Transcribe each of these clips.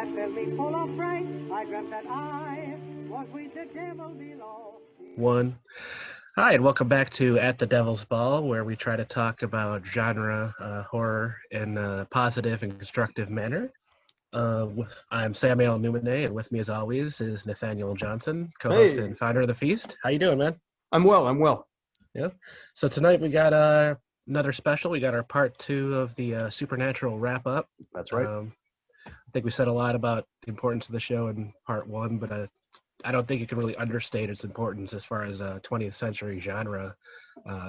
that filled me full of fright. I dreamt that I was with the devil below. One. Hi, and welcome back to At the Devil's Ball, where we try to talk about genre horror in a positive and constructive manner. I'm Sammaeal and with me, as always, is Nathaniel Johnson, co-host Hey. and founder of The Feast. How you doing, man? I'm well. Yeah. So tonight we got another special. We got our part 2 of the Supernatural wrap-up. That's right. I think we said a lot about the importance of the show in part 1, but I don't think you can really understate its importance as far as 20th century genre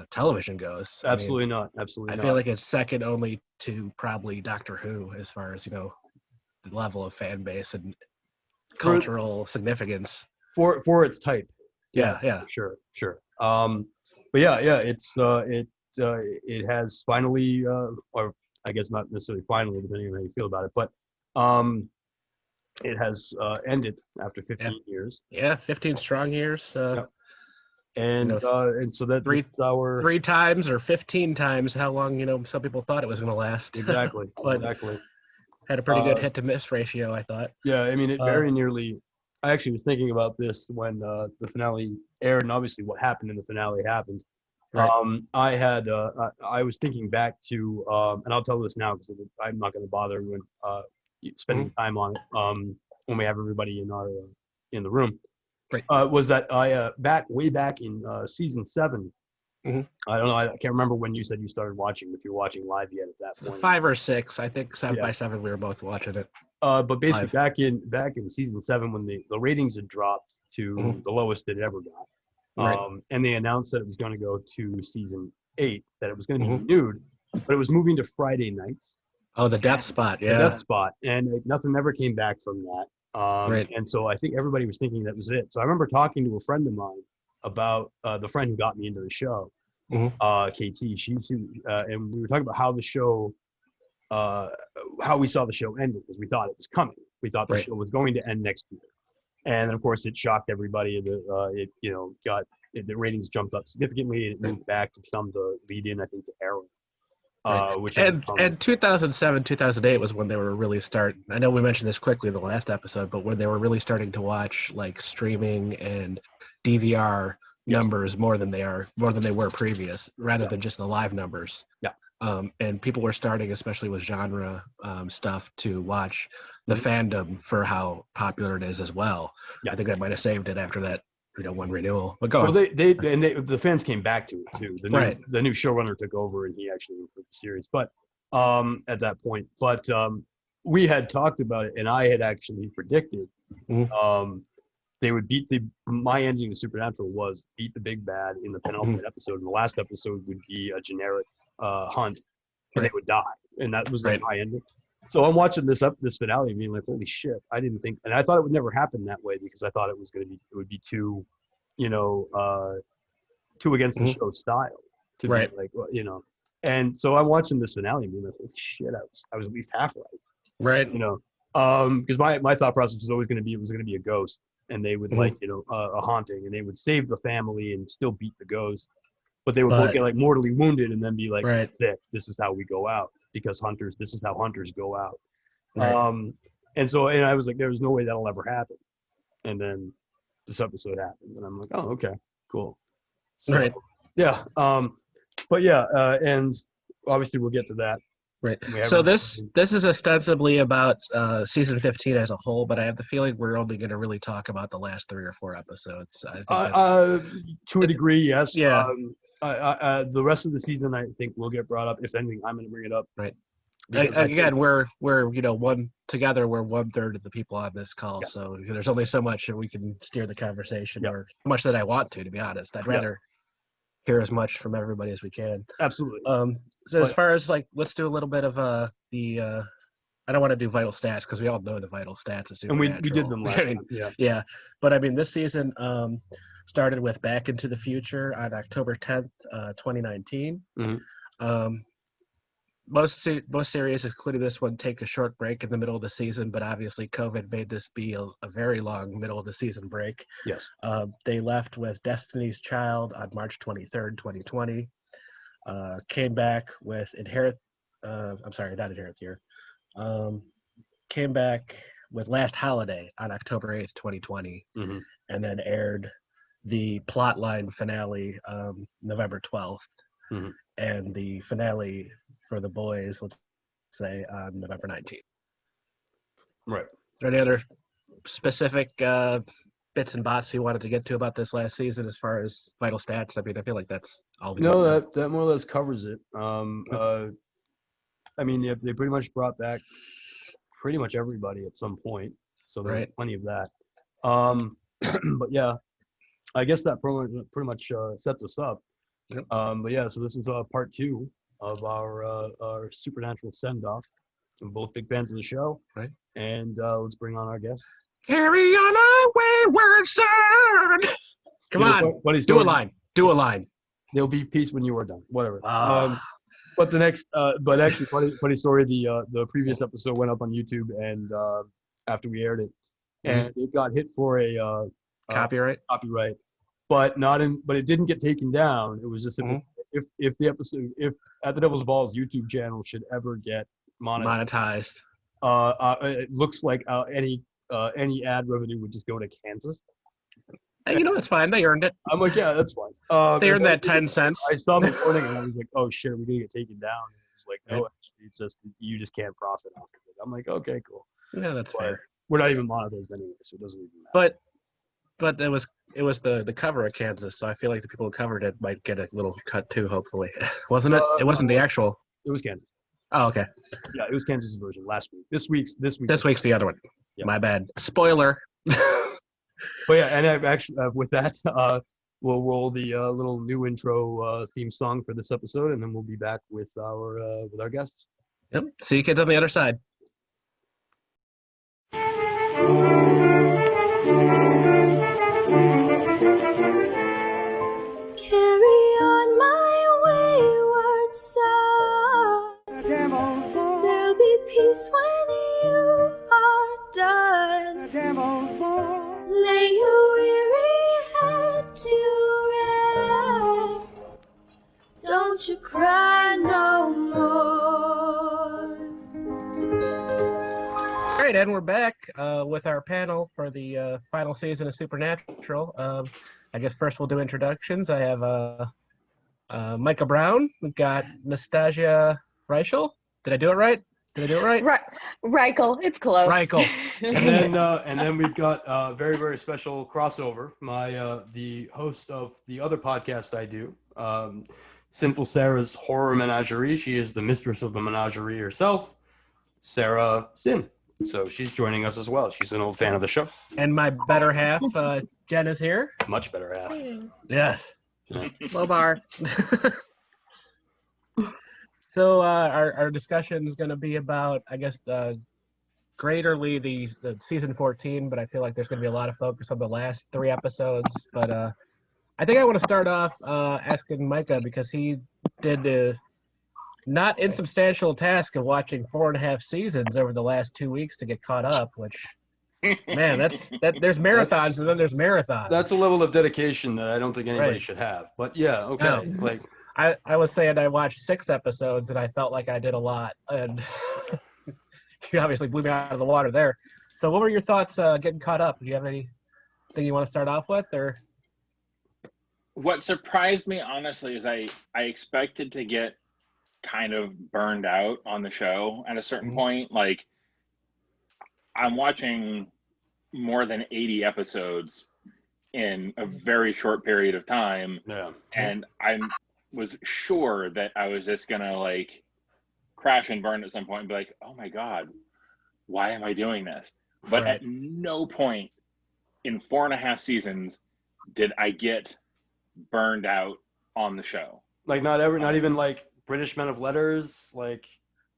television goes. Absolutely not. I feel like it's second only to probably Doctor Who as far as, the level of fan base and cultural significance. For its type. Yeah. Sure. But it has finally, or I guess not necessarily finally, depending on how you feel about it, but it has ended after 15 years. Yeah, 15 strong years. And so that three times or 15 times how long some people thought it was going to last. Exactly. Exactly. Had a pretty good hit to miss ratio, I thought. Yeah, I mean, it very nearly. I actually was thinking about this when the finale aired, and obviously what happened in the finale happened. Right. I was thinking back to, and I'll tell this now because I'm not going to bother when spending time on it when we have everybody in the room. Right. Was that I way back in season 7. Mm-hmm. I don't know. I can't remember when you said you started watching. If you're watching live yet at that point. 5 or 6, I think 7 by 7 we were both watching it. But basically back in season 7 when the ratings had dropped to the lowest it ever got, right. And they announced that it was going to go to season 8, that it was going to be renewed, but it was moving to Friday nights. Oh, the death spot, yeah. The death spot, and nothing ever came back from that. Right. And so I think everybody was thinking that was it. So I remember talking to a friend of mine about the friend who got me into the show, KT. And we were talking about how the show, how we saw the show ending, because we thought it was coming. We thought the show was going to end next year, and then of course it shocked everybody. The ratings jumped up significantly, and it moved back to become the lead-in, I think, to Arrow. Which and 2007, 2008 was when they were really starting. I know we mentioned this quickly in the last episode, but when they were really starting to watch like streaming and DVR numbers more than they were previous, rather than just the live numbers. Yeah. And people were starting, especially with genre stuff, to watch the fandom for how popular it is as well. Yeah. I think that might have saved it after that, one renewal. But go on. The fans came back to it too. The new showrunner took over, and he actually improved the series. But at that point, we had talked about it, and I had actually predicted they would beat my ending of Supernatural was beat the big bad in the penultimate episode, and the last episode would be a generic hunt, and they would die, and that was like my ending. So I'm watching this finale and being like, holy shit, I didn't think, and I thought it would never happen that way because I thought it would be too, too against the show style to be like, and so I'm watching this finale and being like, holy shit, I was at least half right. Because my thought process was always going to be, it was going to be a ghost, and they would a haunting, and they would save the family and still beat the ghost, but they would both get like mortally wounded and then be like, this is how we go out, because this is how hunters go out. And I was like, there's no way that'll ever happen. And then this episode happened, and I'm like, oh, okay, cool. So, yeah. And obviously we'll get to that. Right. So this is ostensibly about season 15 as a whole, but I have the feeling we're only going to really talk about the last 3 or 4 episodes. I think to a degree, yes. Yeah. The rest of the season, I think, will get brought up. If anything, I'm going to bring it up. Right. Again, we're 1/3 of the people on this call, so there's only so much that we can steer the conversation, or much that I want to be honest. I'd rather hear as much from everybody as we can. Absolutely. So as far as let's do a little bit of I don't want to do vital stats because we all know the vital stats of Supernatural. And we did them last time. Yeah. But I mean, this season started with Back into the Future on October 10th, 2019. Most series, including this one, take a short break in the middle of the season, but obviously COVID made this be a very long middle of the season break. Yes. They left with Destiny's Child on March 23rd, 2020. Came back with Came back with Last Holiday on October 8th, 2020, Mm-hmm. and then aired the plotline finale November 12th, Mm-hmm. and the finale for The Boys, let's say, on November 19th. Right. Is there any other specific bits and bots you wanted to get to about this last season as far as vital stats? I mean, I feel like that's all we No, need. that more or less covers it. I mean, they pretty much brought back pretty much everybody at some point, so there's Right. plenty of that. But yeah, I guess that pretty much sets us up. Yep. But yeah, so this is part 2 of our supernatural send-off. I'm both big fans of the show. Right. And let's bring on our guest. Carry on our wayward son. Come on, funny do story. a line. Do a line. There'll be peace when you are done. Whatever. Oh. But the next, but actually, funny story. The previous episode went up on YouTube, and after we aired it, and it got hit for a Copyright. But it didn't get taken down. It was just if the episode, if At the Devil's Balls YouTube channel should ever get monetized, it looks like any ad revenue would just go to Kansas. You know, that's fine. They earned it. I'm like, yeah, that's fine. They earned that 10 cents. I saw the warning and I was like, oh shit, we're gonna get taken down. And it was like, no, actually, it's just you just can't profit off of it. I'm like, okay, cool. Yeah, that's fair. We're not even monetized anyway, so it doesn't even matter. But it was the cover of Kansas, so I feel like the people who covered it might get a little cut too. Hopefully, wasn't it? It wasn't the actual. It was Kansas. Oh, okay. Yeah, it was Kansas' version last week. This week's the other one. Yep. My bad. Spoiler. But yeah, and I've actually with that, we'll roll the little new intro theme song for this episode, and then we'll be back with our guests. Yep. See you kids on the other side. Carry on my wayward son. There'll be peace when you are done. Lay your weary head to rest. Don't you cry no more. All right, and we're back with our panel for the final season of Supernatural. I guess first we'll do introductions. I have Micah Brown. We've got Nastasia Reichel. Did I do it right? Reichel. It's close. Reichel. And then we've got a very, very special crossover. The host of the other podcast I do, Sinful Sarah's Horror Menagerie. She is the mistress of the menagerie herself, Sarah Sin. So she's joining us as well. She's an old fan of the show. And my better half, Jen, is here. Much better half. Yes. Yeah. Low bar. So our discussion is going to be about, I guess, greaterly the season 14, but I feel like there's going to be a lot of focus on the last 3 episodes. But I think I want to start off asking Micah, because he did the not insubstantial task of watching 4.5 seasons over the last 2 weeks to get caught up, which, man, there's marathons and then there's marathons. That's a level of dedication that I don't think anybody should have. But yeah, okay. No. I was saying I watched 6 episodes and I felt like I did a lot, and you obviously blew me out of the water there. So what were your thoughts getting caught up? Do you have anything you want to start off with, or? What surprised me, honestly, is I expected to get kind of burned out on the show at a certain point. Like, I'm watching more than 80 episodes in a very short period of time. Yeah. And I was sure that I was just gonna like crash and burn at some point and be like, oh my God, why am I doing this? But at no point in 4.5 seasons did I get burned out on the show. Like not even like British Men of Letters, like.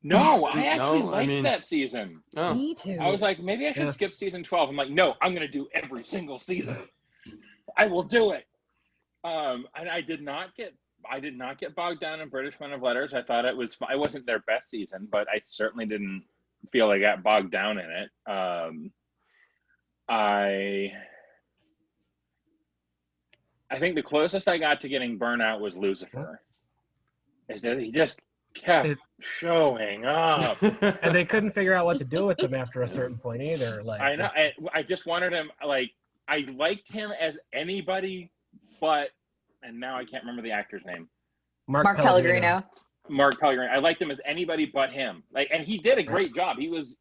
No, I actually liked that season. Oh. Me too. I was like, maybe I should skip season 12. I'm like, no, I'm going to do every single season. I will do it. And I did not get bogged down in British Men of Letters. I thought it wasn't their best season, but I certainly didn't feel I got bogged down in it. I think the closest I got to getting burnout was Lucifer. Is that he just kept showing up. And they couldn't figure out what to do with him after a certain point either. Like, I know. I just wanted him, like, I liked him as anybody but, and now I can't remember the actor's name. Mark Pellegrino. Mark Pellegrino. I liked him as anybody but him. Like, and he did a great job. He was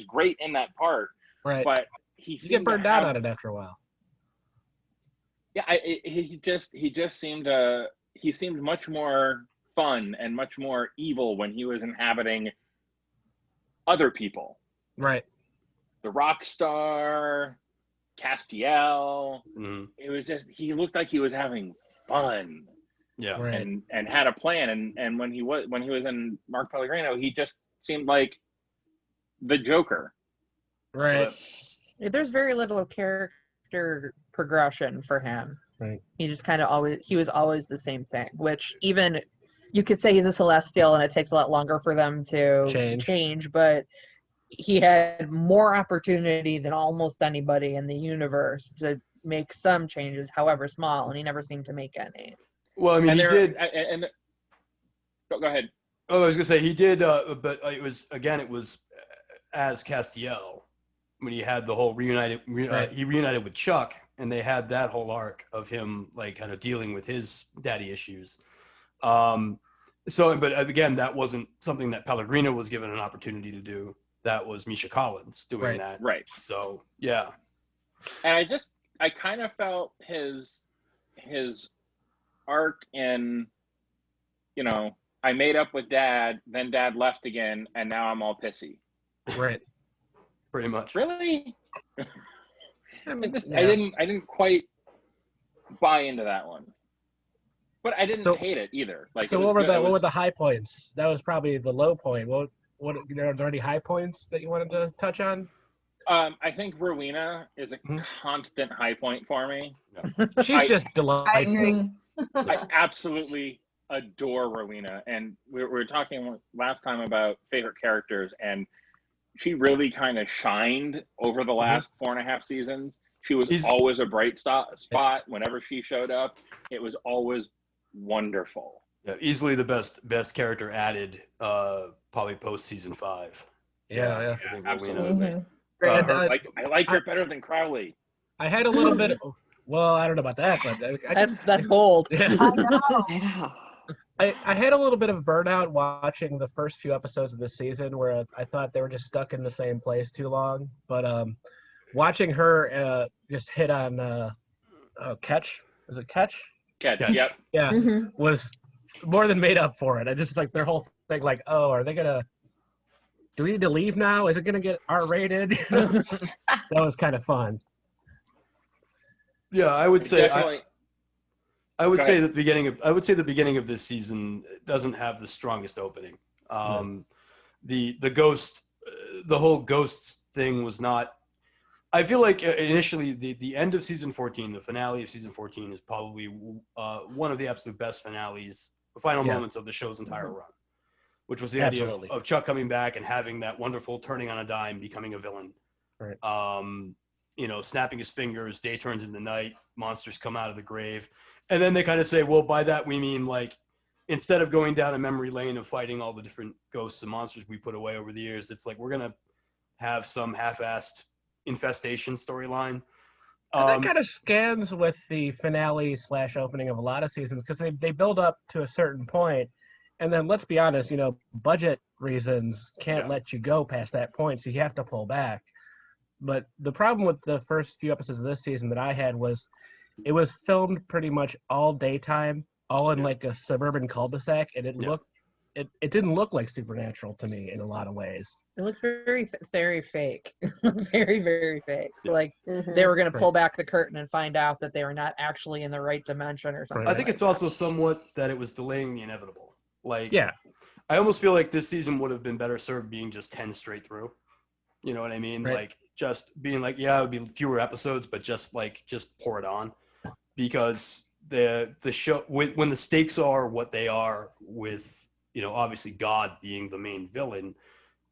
great in that part. Right. But you get burned out on it after a while. Yeah, he just seemed he seemed much more fun and much more evil when he was inhabiting other people. Right. The rock star, Castiel. Mm-hmm. It was just, he looked like he was having fun. Yeah. Right. And had a plan. And when he was in Mark Pellegrino, he just seemed like the Joker. Right. There's very little character progression for him. Right. He just kind of he was always the same thing, which even you could say he's a Celestial and it takes a lot longer for them to change, but he had more opportunity than almost anybody in the universe to make some changes, however small, and he never seemed to make any. Well, I mean, go ahead. Oh, I was gonna say he did, but it was as Castiel when he had the whole reunited. He reunited with Chuck, and they had that whole arc of him like kind of dealing with his daddy issues. But again, that wasn't something that Pellegrino was given an opportunity to do. That was Misha Collins doing that. Right. So yeah. And I kind of felt his arc in, I made up with Dad, then Dad left again, and now I'm all pissy. Right. Pretty much. Really? I didn't quite buy into that one. But I didn't hate it either. Like, so what were the high points? That was probably the low point. What are there any high points that you wanted to touch on? I think Rowena is a constant high point for me. She's just delightful. I absolutely adore Rowena, and we were talking last time about favorite characters, and she really kind of shined over the last 4.5 seasons. She was always a bright spot whenever she showed up. It was always wonderful. Yeah, easily the best character added, probably post season 5. Yeah, absolutely. I like her better than Crowley. I had a little bit. Well, I don't know about that, but that's bold. Yeah. I know. I had a little bit of burnout watching the first few episodes of this season where I thought they were just stuck in the same place too long. But watching her just hit on Catch. Was it Catch? Catch, yep. Yeah, was more than made up for it. I just like their whole thing, like, oh, are they going to – do we need to leave now? Is it going to get R-rated? That was kind of fun. Yeah, I would say I would say that the beginning of this season doesn't have the strongest opening. The ghost, the whole ghosts thing was not. I feel like initially the end of season 14, the finale of season 14, is probably one of the absolute best finales, the final moments of the show's entire run, which was the idea of Chuck coming back and having that wonderful turning on a dime, becoming a villain. Right. Snapping his fingers, day turns into night, monsters come out of the grave. And then they kind of say, well, by that we mean, like, instead of going down a memory lane of fighting all the different ghosts and monsters we put away over the years, it's like we're going to have some half-assed infestation storyline. That kind of scans with the finale / opening of a lot of seasons because they build up to a certain point, and then let's be honest, budget reasons can't let you go past that point, so you have to pull back. But the problem with the first few episodes of this season that I had was it was filmed pretty much all daytime, all in like a suburban cul-de-sac, and it didn't look like Supernatural to me in a lot of ways. It looked very, very fake. Very, very fake. Like they were going to pull back the curtain and find out that they were not actually in the right dimension or something. I think it's also somewhat that it was delaying the inevitable. Like, I almost feel like this season would have been better served being just 10 straight through. You know what I mean? Right. Like, just being like, it would be fewer episodes, but just pour it on. Because the show, when the stakes are what they are with, obviously God being the main villain,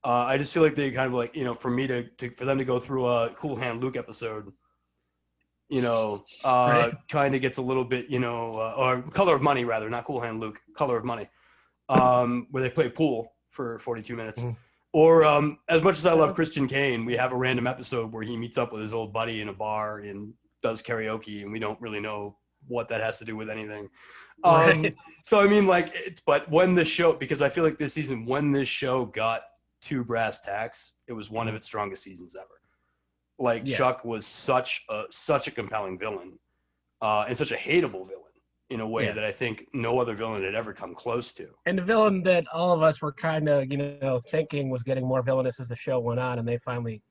I just feel like they kind of like, for me for them to go through a Cool Hand Luke episode, kind of gets a little bit, or Color of Money rather, not Cool Hand Luke, Color of Money. where they play pool for 42 minutes. Or as much as I love Christian Kane, we have a random episode where he meets up with his old buddy in a bar and does karaoke, and we don't really know what that has to do with anything. Right. So I mean, like, but when the show, because I feel like this season, when this show got to brass tacks, it was one of its strongest seasons ever. Like, Chuck was such a compelling villain, and such a hateable villain in a way that I think no other villain had ever come close to. And the villain that all of us were kind of, thinking was getting more villainous as the show went on, and they finally,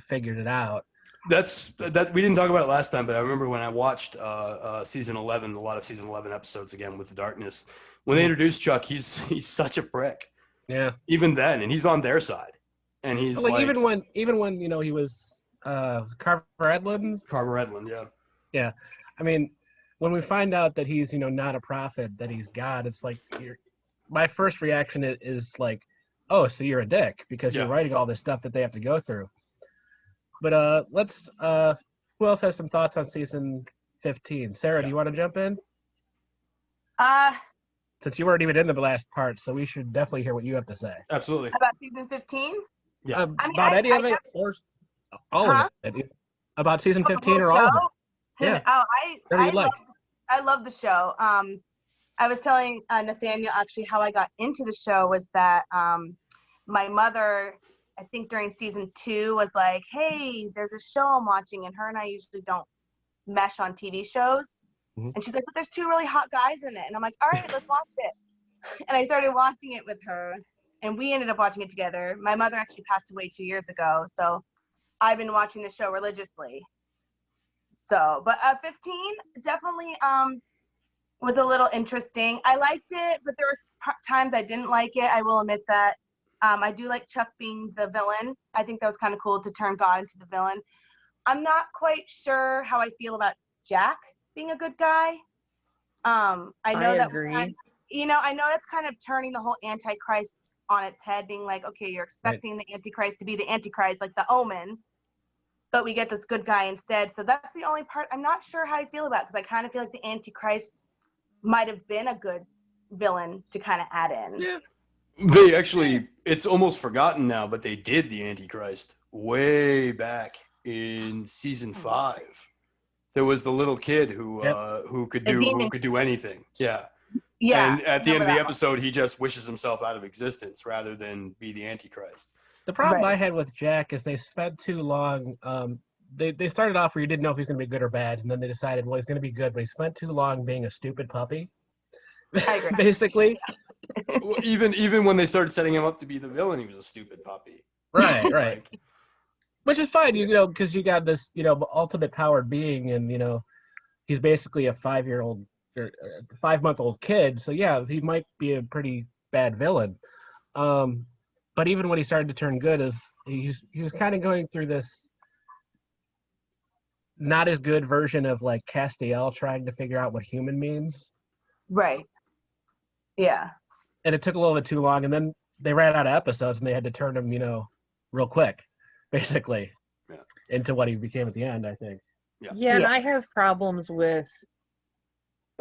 figured it out. That's we didn't talk about it last time, but I remember when I watched season 11, a lot of season 11 episodes again with the Darkness, when they introduced Chuck, he's such a prick. Yeah. Even then, and he's on their side, and he's like even when he was Carver Edlund. Yeah. Yeah, I mean, when we find out that he's not a prophet, that he's God, it's like my first reaction is like, oh, so you're a dick because you're writing all this stuff that they have to go through. But let's who else has some thoughts on season 15? Sarah, do you want to jump in? Since you weren't even in the last part, so we should definitely hear what you have to say. Absolutely. About season 15? Yeah. About any of it or all of it. About season 15 or all of it. Yeah. I love the show. I was telling Nathaniel actually how I got into the show was that my mother, I think during season 2, was like, hey, there's a show I'm watching, and her and I usually don't mesh on TV shows. And she's like, but there's 2 really hot guys in it. And I'm like, all right, let's watch it. And I started watching it with her, and we ended up watching it together. My mother actually passed away 2 years ago, so I've been watching the show religiously. So, but 15 definitely was a little interesting. I liked it, but there were times I didn't like it. I will admit that. I do like Chuck being the villain. I think that was kind of cool to turn God into the villain. I'm not quite sure how I feel about Jack being a good guy. I agree. I know that's kind of turning the whole Antichrist on its head, being like, okay, you're expecting the Antichrist to be the Antichrist, like the Omen, but we get this good guy instead. So that's the only part I'm not sure how I feel about, because I kind of feel like the Antichrist might have been a good villain to kind of add in. Yeah. They actually, it's almost forgotten now, but they did the Antichrist way back in season 5. There was the little kid who could do anything. Yeah. Yeah. And at the end of the episode, he just wishes himself out of existence rather than be the Antichrist. The problem I had with Jack is they spent too long. They started off where you didn't know if he's going to be good or bad, and then they decided, well, he's going to be good, but he spent too long being a stupid puppy. I agree. Basically. Even when they started setting him up to be the villain, he was a stupid puppy. Right. Which is fine, because you got this, ultimate powered being, and he's basically a 5-year-old or 5-month-old kid. So yeah, he might be a pretty bad villain. But even when he started to turn good, he was kind of going through this not as good version of like Castiel trying to figure out what human means. Right. Yeah. And it took a little bit too long, and then they ran out of episodes, and they had to turn him, real quick, basically, into what he became at the end, I think. Yeah, and I have problems with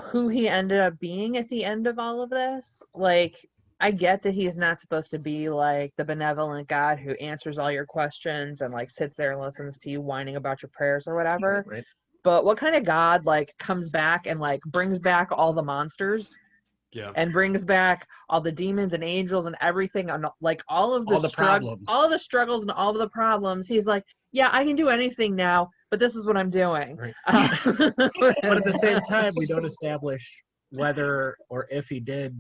who he ended up being at the end of all of this. Like, I get that he's not supposed to be like the benevolent God who answers all your questions and like sits there and listens to you whining about your prayers or whatever. Right. But what kind of God like comes back and like brings back all the monsters? Yeah. And brings back all the demons and angels and everything, and like all of the problems, all the struggles and all of the problems. He's like, yeah, I can do anything now, but this is what I'm doing. Right. But at the same time, we don't establish whether or if he did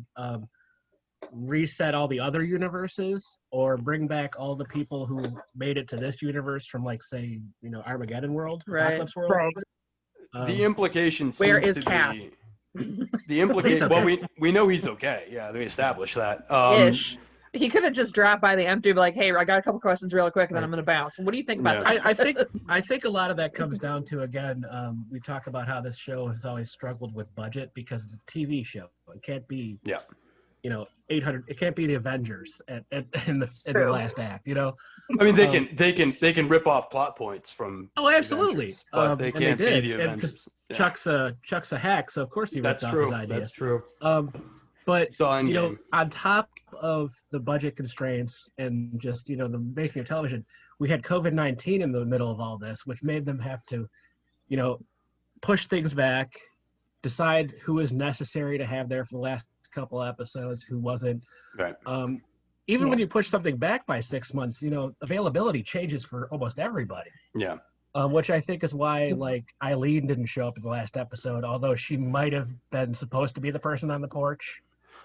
reset all the other universes or bring back all the people who made it to this universe from, like, say, Armageddon world, Apocalypse world. Right. The implication seems where is to Cass? Be the implication. Okay. Well, we know he's okay. Yeah, they established that. Ish. He could have just dropped by the empty, be like, "Hey, I got a couple questions real quick, and then I'm going to bounce." What do you think about that? I think a lot of that comes down to, again, we talk about how this show has always struggled with budget because it's a TV show. It can't be 800. It can't be the Avengers in the last act. I mean, they can rip off plot points from. Oh, absolutely. Avengers, but they can't be the Avengers. Chuck's a hack, so of course he ripped off his idea. That's true. But So on top of the budget constraints and just the making of television, we had COVID-19 in the middle of all this, which made them have to, push things back, decide who was necessary to have there for the last couple episodes, who wasn't. Right. Even when you push something back by 6 months, availability changes for almost everybody. Yeah. Which I think is why, like, Eileen didn't show up in the last episode, although she might have been supposed to be the person on the porch.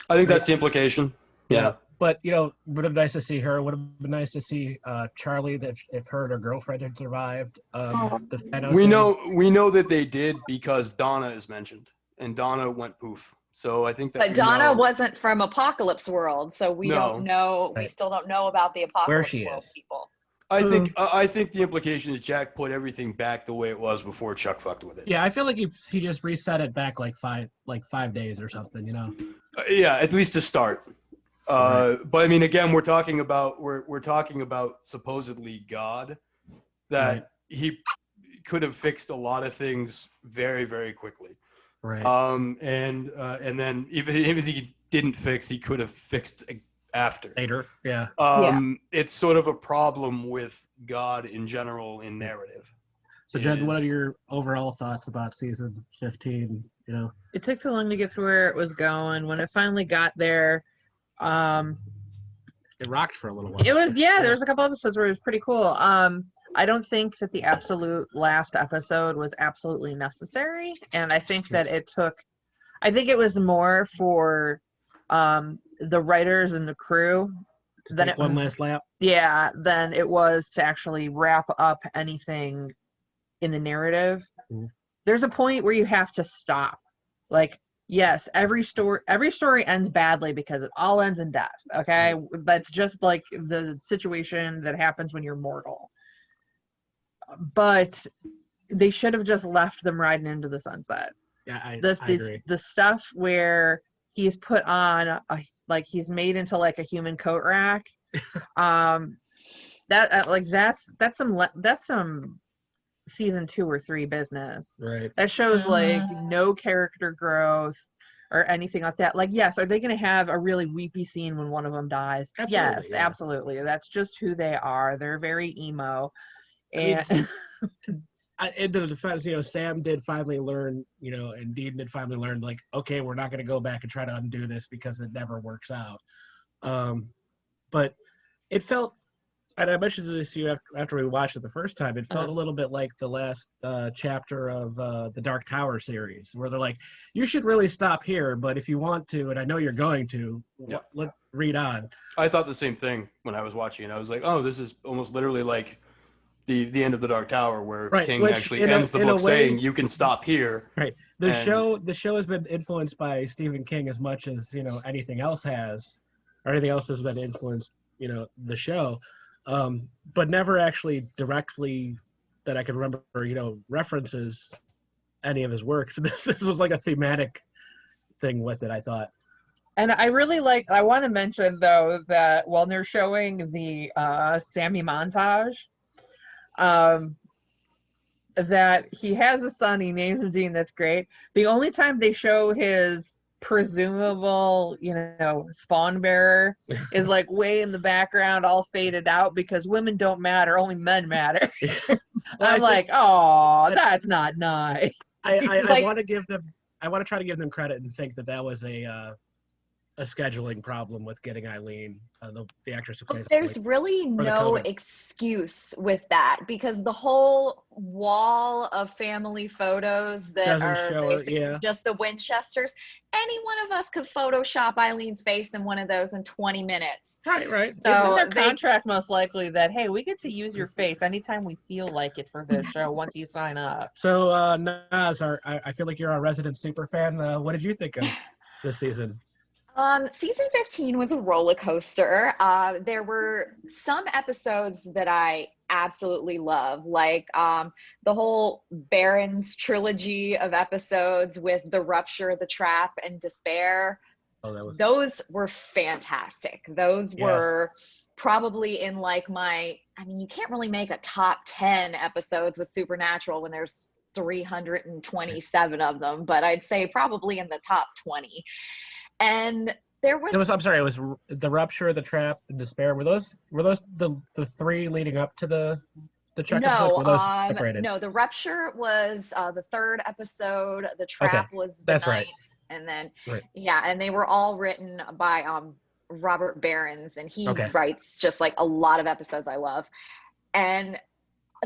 I think that's the implication. Yeah. But, would have been nice to see her. Would have been nice to see Charlie, that if her and her girlfriend had survived. We know that they did because Donna is mentioned, and Donna went poof. So I think that. But Donna wasn't from Apocalypse World, so we don't know. Right. We still don't know about the Apocalypse World people. I think the implication is Jack put everything back the way it was before Chuck fucked with it. Yeah, I feel like he just reset it back like 5 days or something. Yeah, at least to start. Right. But I mean, again, we're talking about supposedly God, that he could have fixed a lot of things very, very quickly. Right. And then even if he didn't fix, he could have fixed after. Later. Yeah. It's sort of a problem with God in general in narrative. So Jen, what are your overall thoughts about season 15? It took too long to get to where it was going. When it finally got there, it rocked for a little while. It was there was a couple episodes where it was pretty cool. I don't think that the absolute last episode was absolutely necessary, and I think that it was more for the writers and the crew than one last lap. Yeah, than it was to actually wrap up anything in the narrative. Mm-hmm. There's a point where you have to stop. Like, yes, every story ends badly because it all ends in death. Okay, that's just like the situation that happens when you're mortal. But they should have just left them riding into the sunset. Yeah, I agree. The stuff where he's put on he's made into like a human coat rack. That's some season 2 or 3 business. Right. That shows like no character growth or anything like that. Like, yes, are they going to have a really weepy scene when one of them dies? Absolutely, yes, absolutely. That's just who they are. They're very emo. And in the defense, Sam did finally learn, and Dean did finally learn, like, okay, we're not going to go back and try to undo this because it never works out. But it felt, and I mentioned this to you after we watched it the first time, it felt a little bit like the last chapter of the Dark Tower series, where they're like, you should really stop here, but if you want to, and I know you're going to, let's read on. I thought the same thing when I was watching it. I was like, oh, this is almost literally like the end of the Dark Tower, where King actually ends the book saying you can stop here. Right. The show has been influenced by Stephen King as much as anything else has, or anything else has been influenced the show, but never actually directly that I can remember references any of his works. This was like a thematic thing with it, I thought. And I really I want to mention though that while they're showing the Sammy montage, that he has a son, he names him Dean, that's great. The only time they show his presumable, spawn bearer is like way in the background, all faded out, because women don't matter, only men matter. I'm like, oh, that's not nice. I want to try to give them credit and think that was a scheduling problem with getting Eileen, the actress who plays There's Eileen, really no excuse with that, because the whole wall of family photos that are basically just the Winchesters, any one of us could Photoshop Eileen's face in one of those in 20 minutes. Right. So isn't their contract most likely that, hey, we get to use your face anytime we feel like it for this show once you sign up? So, Naz, I feel like you're a resident super fan. What did you think of this season? Season 15 was a roller coaster. There were some episodes that I absolutely love, like the whole Barons trilogy of episodes with The Rupture, The Trap, and Despair. Those were fantastic. Those were probably in you can't really make a top 10 episodes with Supernatural when there's 327 of them, but I'd say probably in the top 20. And there was I'm sorry, it was the rupture, the trap, the despair. Were those the three leading up to the Chuck episode? Were those separated? No, the rupture was the third episode. The trap was the that's ninth, right. and then Right. yeah, and they were all written by Robert Behrens, and he writes just like a lot of episodes I love. And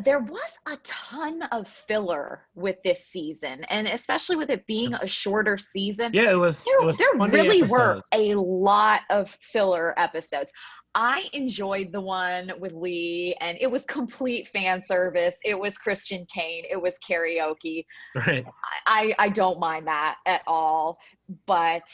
there was a ton of filler with this season, and especially with it being a shorter season. Yeah, it was. There really episodes. were a lot of filler episodes. I enjoyed the one with Lee, and it was complete fan service. It was Christian Kane. It was karaoke. Right. I don't mind that at all, but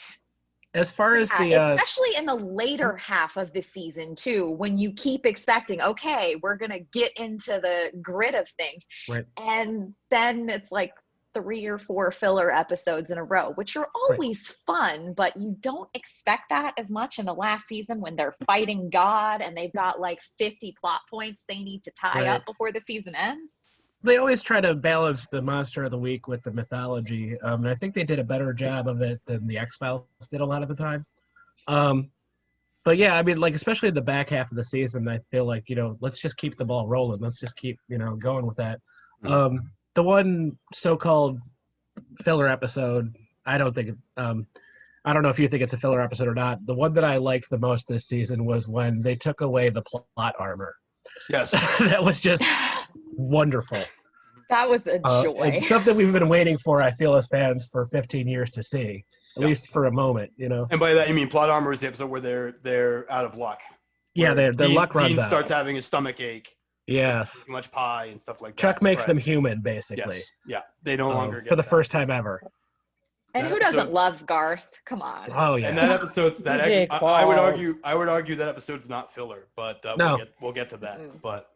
as far as especially in the later half of the season too, when you keep expecting, okay, we're gonna get into the grit of things, right, and then it's like 3 or 4 filler episodes in a row, which are always fun, but you don't expect that as much in the last season when they're fighting God and they've got like 50 plot points they need to tie up before the season ends. They always try to balance the monster of the week with the mythology. And I think they did a better job of it than the X-Files did a lot of the time. But yeah, I mean, like, especially in the back half of the season, I feel like, let's just keep the ball rolling. Let's just keep, going with that. The one so-called filler episode, I don't think, I don't know if you think it's a filler episode or not. The one that I liked the most this season was when they took away the plot armor. Yes. That was just wonderful. That was a joy. It's something we've been waiting for, I feel, as fans for 15 years to see, at least for a moment, And by that you mean plot armor is the episode where they're out of luck. Yeah, their luck runs Dean out. starts having a stomach ache. Yes. Too much pie and stuff like that. Chuck makes them human, basically. Yes. Yeah. They no longer get for the first time ever. And who doesn't love Garth? Come on. Oh yeah. And that episode's that I would argue that episode's not filler, but no. we'll get to that. But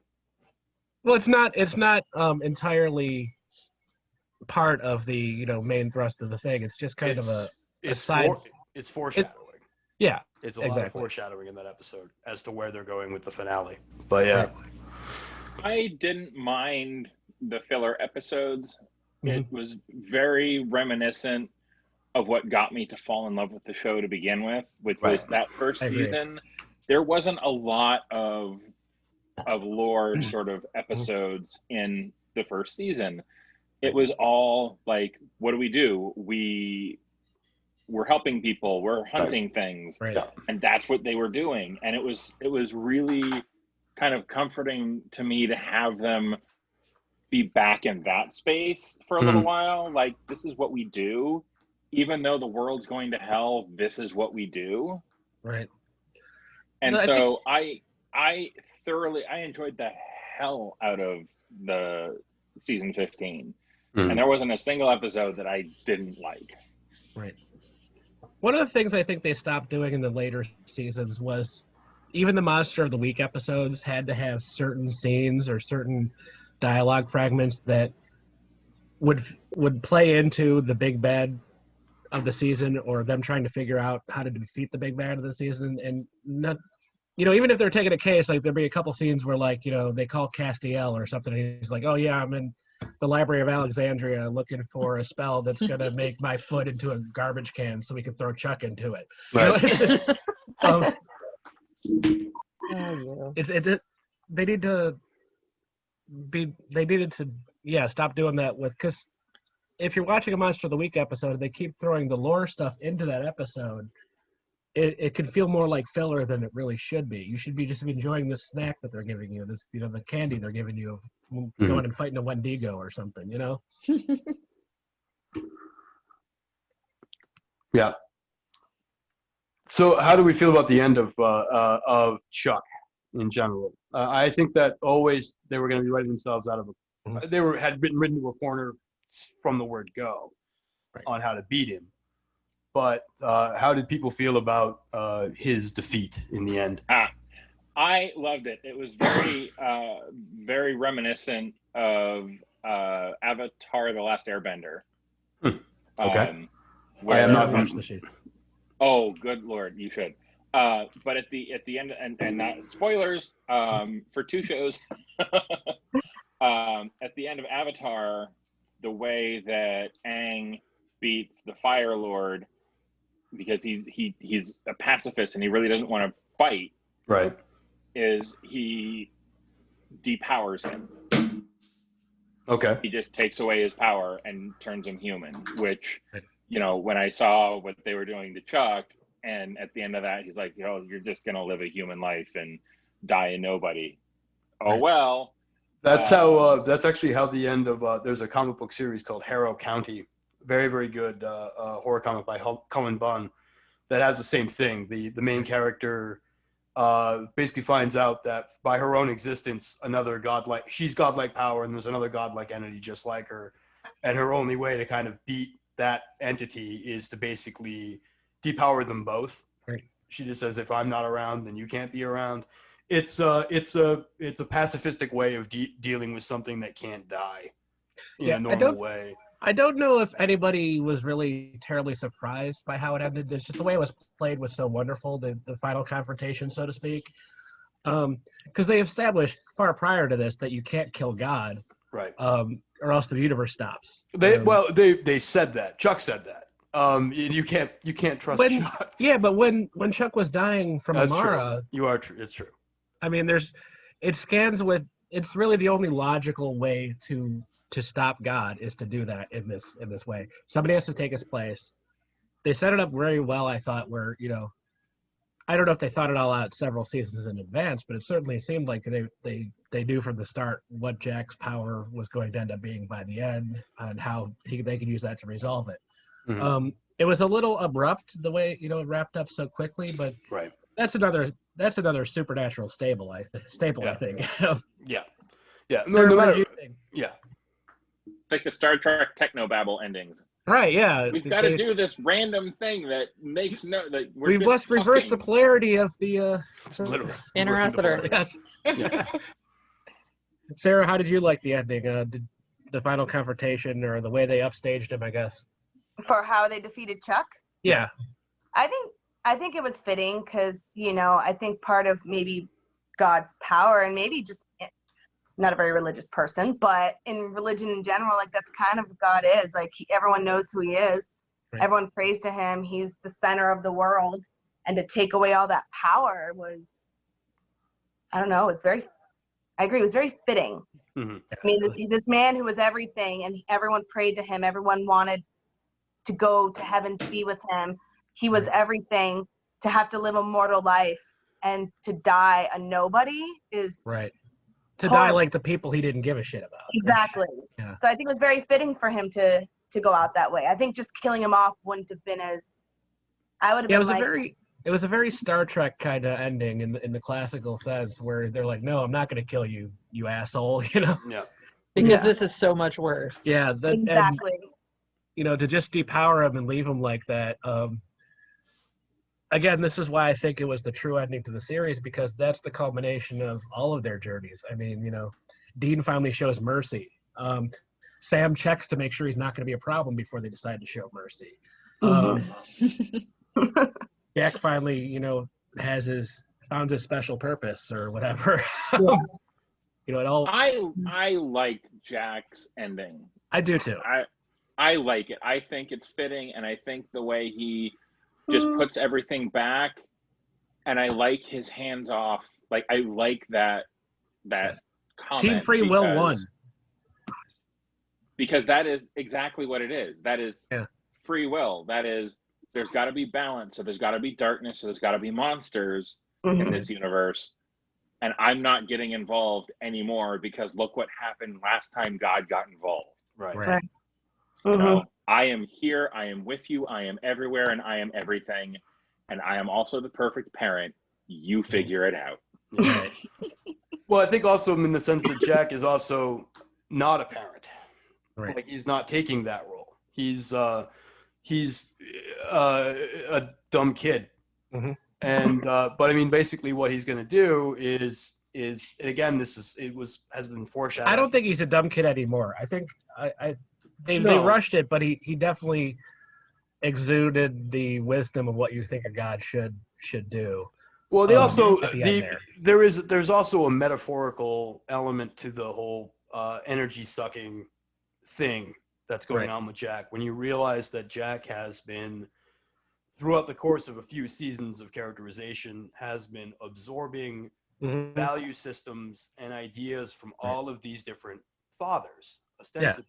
well, it's not entirely part of the main thrust of the thing. It's just kind of a side. It's foreshadowing. Yeah. It's a lot of foreshadowing in that episode as to where they're going with the finale. But yeah. I didn't mind the filler episodes. Mm-hmm. It was very reminiscent of what got me to fall in love with the show to begin with, which was that first season. There wasn't a lot of lore sort of episodes in the first season. It was all like, what do? We're helping people, we're hunting things, and that's what they were doing. And it was really kind of comforting to me to have them be back in that space for a little while. Like, this is what we do. Even though the world's going to hell, this is what we do. Right. And so I thoroughly enjoyed the hell out of the season 15. And there wasn't a single episode that I didn't like. Right. One of the things I think they stopped doing in the later seasons was even the Monster of the Week episodes had to have certain scenes or certain dialogue fragments that would play into the big bad of the season, or them trying to figure out how to defeat the big bad of the season. And not, even if they're taking a case, like there'd be a couple scenes where they call Castiel or something, and he's like, oh yeah, I'm in the Library of Alexandria looking for a spell that's going to make my foot into a garbage can so we can throw Chuck into it. Right. They needed to stop doing that because if you're watching a Monster of the Week episode and they keep throwing the lore stuff into that episode, it can feel more like filler than it really should be. You should be just enjoying the snack that they're giving you, this the candy they're giving you of going and fighting a Wendigo or something, Yeah. So how do we feel about the end of Chuck in general? I think that always they were going to be writing themselves out of had been written to a corner from the word go on how to beat him. But how did people feel about his defeat in the end? I loved it. It was very, very reminiscent of Avatar: The Last Airbender. Okay. Where, I have not watched the show. Oh, good Lord, you should. But at the end, and not spoilers for 2 shows. At the end of Avatar, the way that Aang beats the Fire Lord because he's a pacifist and he really doesn't want to fight. Right. Is he depowers him. Okay. He just takes away his power and turns him human, which, you know, when I saw what they were doing to Chuck, and at the end of that, he's like, "Oh, you're just going to live a human life and die a nobody." Oh, well. That's how, that's actually how the end of, there's a comic book series called Harrow County. Very, very good horror comic by Cullen Bunn that has the same thing. The main character basically finds out that by her own existence, she's godlike power, and there's another godlike entity just like her, and her only way to kind of beat that entity is to basically depower them both. Right. She just says, if I'm not around, then you can't be around. It's a pacifistic way of dealing with something that can't die in a normal way. I don't know if anybody was really terribly surprised by how it ended. It's just the way it was played was so wonderful, the final confrontation, so to speak. Because they established far prior to this that you can't kill God, right? Or else the universe stops. They said that. Chuck said that. You can't trust Chuck. Yeah, but when Chuck was dying from Amara, true. You are true. It's true. I mean, it's really the only logical way to stop God is to do that in this way. Somebody has to take his place. They set it up very well, I thought, where, you know, I don't know if they thought it all out several seasons in advance, but it certainly seemed like they knew from the start what Jack's power was going to end up being by the end and how they could use that to resolve it. Mm-hmm. It was a little abrupt the way, you know, it wrapped up so quickly, but that's another supernatural staple, I think. Yeah. No matter. Yeah. It's like the Star Trek technobabble endings. Right, yeah. We've got to do this random thing that makes that we must reverse the polarity of the interocitor. Yes. Yeah. Sarah, how did you like the ending? Did the final confrontation or the way they upstaged him, I guess? For how they defeated Chuck? Yeah. I think it was fitting because, you know, I think part of maybe God's power and maybe just not a very religious person, but in religion in general, like that's kind of what God is. Like everyone knows who he is. Right. Everyone prays to him. He's the center of the world. And to take away all that power was, I don't know, I agree, it was very fitting. Mm-hmm. I mean, this man who was everything and everyone prayed to him. Everyone wanted to go to heaven to be with him. He was everything. To have to live a mortal life and to die a nobody is to die like the people he didn't give a shit about. Exactly. Yeah. So I think it was very fitting for him to go out that way. I think just killing him off wouldn't have been as I would have been it was a very Star Trek kind of ending in the classical sense where they're like, no, I'm not going to kill you, you asshole, you know? Yeah. Because this is so much worse. Yeah. Exactly. And, you know, to just depower him and leave him like that. Again, this is why I think it was the true ending to the series, because that's the culmination of all of their journeys. I mean, you know, Dean finally shows mercy. Sam checks to make sure he's not going to be a problem before they decide to show mercy. Jack finally, you know, found his special purpose or whatever. You know, it all. I liked Jack's ending. I do too. I like it. I think it's fitting, and I think the way he just puts everything back, and I like his hands off. Like I like that comment. Team Free Will won. Because that is exactly what it is. That is free will. That is, there's got to be balance. So there's got to be darkness. So there's got to be monsters in this universe. And I'm not getting involved anymore because look what happened last time God got involved. Right. You know, I am here. I am with you. I am everywhere, and I am everything. And I am also the perfect parent. You figure it out. Right. Well, I think also in the sense that Jack is also not a parent. Right. Like he's not taking that role. He's a dumb kid. Mm-hmm. And but I mean, basically, what he's going to do is again, has been foreshadowed. I don't think he's a dumb kid anymore. I think they rushed it, but he definitely exuded the wisdom of what you think a god should do. Well, they also there's also a metaphorical element to the whole energy sucking thing that's going on with Jack. When you realize that Jack has been throughout the course of a few seasons of characterization, has been absorbing value systems and ideas from all of these different fathers, ostensibly.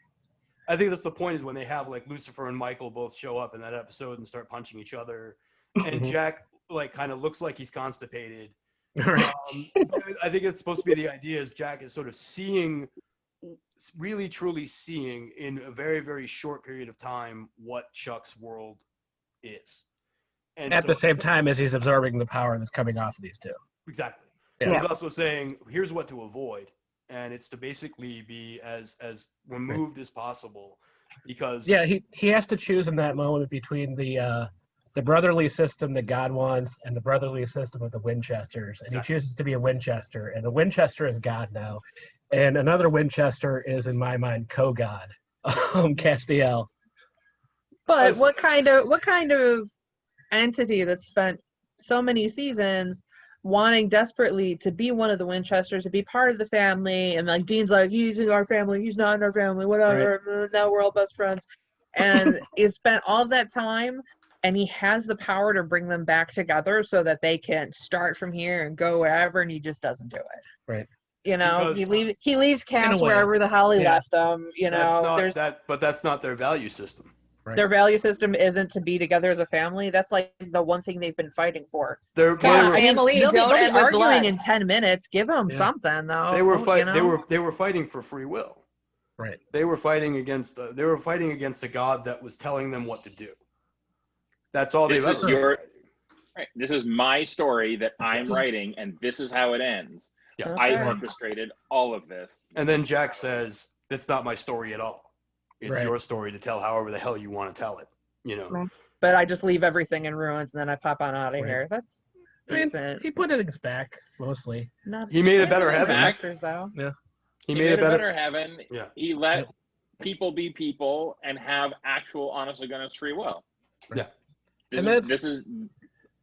I think that's the point, is when they have like Lucifer and Michael both show up in that episode and start punching each other, and Jack like kind of looks like he's constipated. I think it's supposed to be the idea is Jack is sort of seeing, really truly seeing in a very, very short period of time what Chuck's world is. And at the same time as he's absorbing the power that's coming off of these two. Exactly. Yeah. He's also saying, here's what to avoid. And it's to basically be as removed as possible, because he has to choose in that moment between the brotherly system that God wants and the brotherly system of the Winchesters, and he chooses to be a Winchester, and a Winchester is God now, and another Winchester is, in my mind, co-God, Castiel. But what kind of entity that spent so many seasons wanting desperately to be one of the Winchesters, to be part of the family, and like Dean's like, he's in our family, he's not in our family, whatever, now we're all best friends, and he spent all that time, and he has the power to bring them back together so that they can start from here and go wherever, and he just doesn't do it. Right. You know, he leaves Cass wherever the hell he left them. You know, but that's not their value system. Right. Their value system isn't to be together as a family. That's like the one thing they've been fighting for. They'll be arguing in 10 minutes. Give them something, though. They were They were fighting for free will. Right. They were fighting against a God that was telling them what to do. That's all they've ever. Right. This is my story that I'm writing, and this is how it ends. Yeah. Okay. I orchestrated all of this. And then Jack says, "That's not my story at all. It's your story to tell however the hell you want to tell it." You know. But I just leave everything in ruins and then I pop on out of here. That's decent. He put things back mostly. He made a better heaven. Yeah. He made a better heaven. Yeah. He let people be people and have actual, honest to goodness free will. Yeah. This is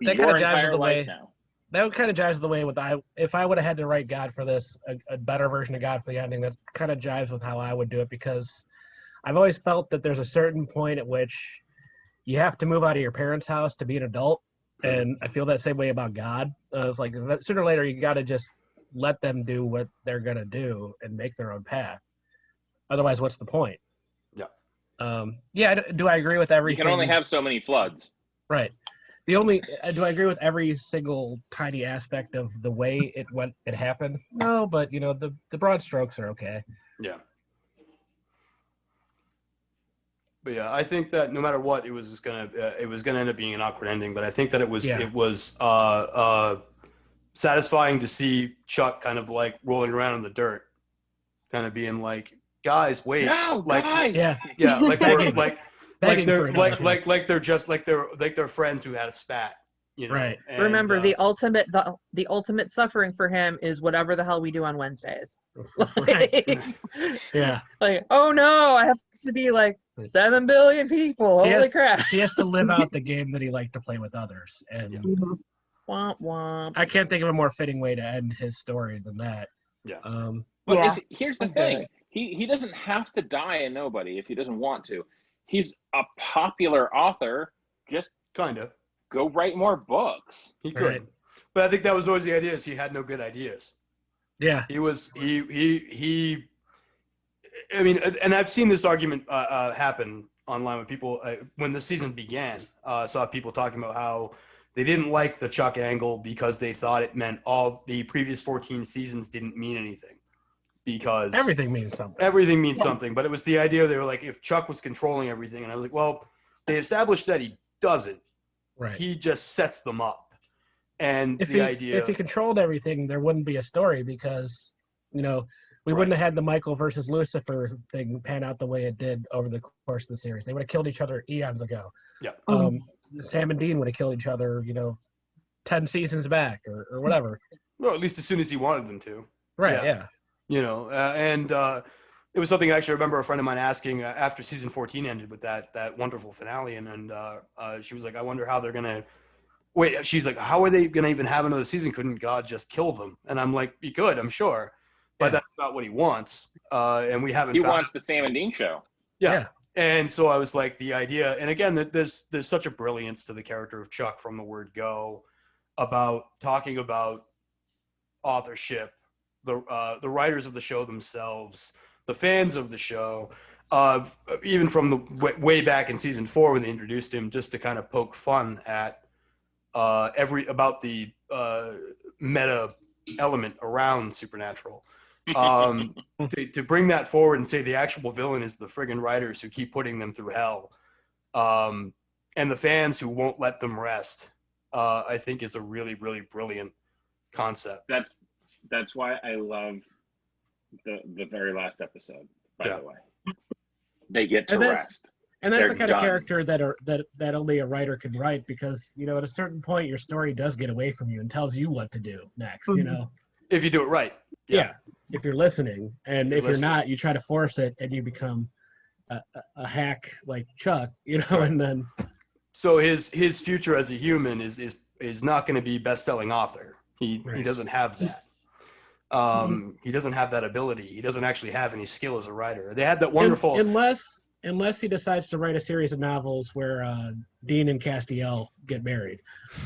that your kind of jives entire with the life way. now. That kind of jives with the way if I would have had to write God for this, a better version of God for the ending, that kind of jives with how I would do it, because I've always felt that there's a certain point at which you have to move out of your parents' house to be an adult, and I feel that same way about God. It's like sooner or later you got to just let them do what they're gonna do and make their own path. Otherwise, what's the point? Yeah. Do I agree with everything? You can only have so many floods. Right. Do I agree with every single tiny aspect of the way it happened? No, but the broad strokes are okay. Yeah. But yeah, I think that no matter what, it was gonna end up being an awkward ending. But I think that it was satisfying to see Chuck kind of like rolling around in the dirt, kind of being like, "Guys, wait!" No, like, guys. yeah, like we're like they're just like they're friends who had a spat, you know. Right. And, remember, the ultimate suffering for him is whatever the hell we do on Wednesdays. Yeah. Like, oh no, I have to be like 7 billion people. Holy crap. He has to live out the game that he liked to play with others. And womp womp. I can't think of a more fitting way to end his story than that. Yeah. But here's the thing. He doesn't have to die a nobody if he doesn't want to. He's a popular author. Just kind of go write more books. He could. But I think that was always the idea, is he had no good ideas. Yeah. He I mean, and I've seen this argument happen online with people when the season began. I saw people talking about how they didn't like the Chuck angle because they thought it meant all the previous 14 seasons didn't mean anything. Because everything means something. Everything means something. But it was the idea, they were like, if Chuck was controlling everything, and I was like, well, they established that he doesn't. Right. He just sets them up. And if he controlled everything, there wouldn't be a story, because, we wouldn't have had the Michael versus Lucifer thing pan out the way it did over the course of the series. They would have killed each other eons ago. Yeah. Sam and Dean would have killed each other, 10 seasons back or whatever. Well, at least as soon as he wanted them to. Right. Yeah. It was something I actually remember a friend of mine asking after season 14 ended with that wonderful finale. And she was like, I wonder how they're going to wait. She's like, how are they going to even have another season? Couldn't God just kill them? And I'm like, he could, I'm sure. But that's not what he wants. And we haven't. He wants the Sam and Dean show. Yeah. And so I was like, the idea, and again, there's such a brilliance to the character of Chuck from the word go, about talking about authorship, the writers of the show themselves, the fans of the show, even from the way back in season 4 when they introduced him, just to kind of poke fun at about the meta element around Supernatural. To bring that forward and say the actual villain is the friggin' writers who keep putting them through hell, and the fans who won't let them rest, I think is a really, really brilliant concept. That's why I love the very last episode, by the way. They get to rest. And that's the kind of character that only a writer can write, because, you know, at a certain point your story does get away from you and tells you what to do next, you know. If you do it right. Yeah. If you're listening. And if you're not, you try to force it and you become a hack like Chuck, you know, and then so his future as a human is not going to be best-selling author. He doesn't have that. He doesn't have that ability. He doesn't actually have any skill as a writer. They had that wonderful unless he decides to write a series of novels where Dean and Castiel get married,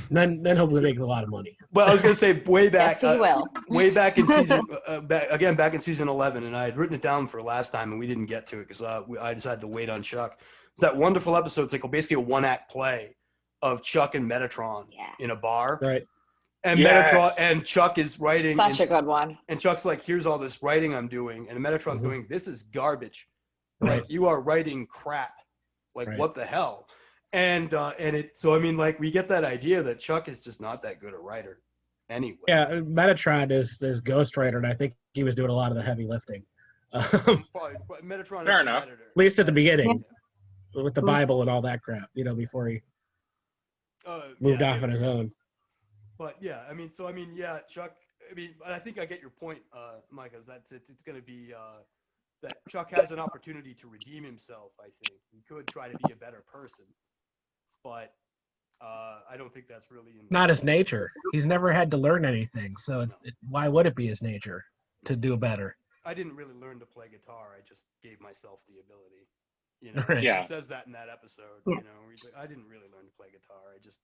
then he'll make a lot of money. Well, I was going to say way back, yes, he will. way back in season back in season 11, and I had written it down for last time, and we didn't get to it because I decided to wait on Chuck. It's that wonderful episode. It's like basically a one-act play of Chuck and Metatron in a bar, right? And Metatron and Chuck is writing. Such a good one. And Chuck's like, "Here's all this writing I'm doing," and Metatron's going, "This is garbage. Like you are writing crap. Like what the hell?" And so I mean, like we get that idea that Chuck is just not that good a writer, anyway. Yeah, Metatron is ghostwriter, and I think he was doing a lot of the heavy lifting. Metatron, fair enough. At least at the beginning, with the Bible and all that crap, you know, before he moved off on his own. But yeah, Chuck. But I think I get your point, Mike. Is that it's going to be that Chuck has an opportunity to redeem himself. I think he could try to be a better person, but I don't think that's really not his nature. He's never had to learn anything, so why would it be his nature to do better? I didn't really learn to play guitar. I just gave myself the ability. You know, he says that in that episode. You know, where he's like, I didn't really learn to play guitar. I just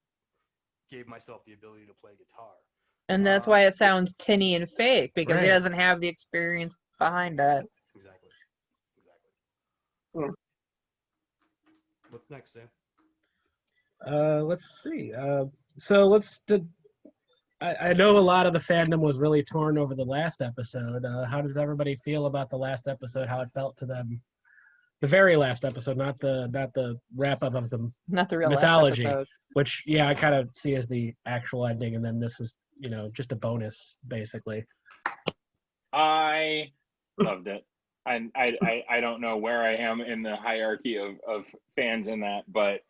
gave myself the ability to play guitar. And that's why it sounds tinny and fake, because he doesn't have the experience behind it. Exactly. Yeah. What's next, Sam? Let's see. I know a lot of the fandom was really torn over the last episode. How does everybody feel about the last episode? How it felt to them? The very last episode, not the wrap up of the real mythology, last episode. Which I kind of see as the actual ending, and then this is just a bonus basically. I loved it, and I don't know where I am in the hierarchy of fans in that, but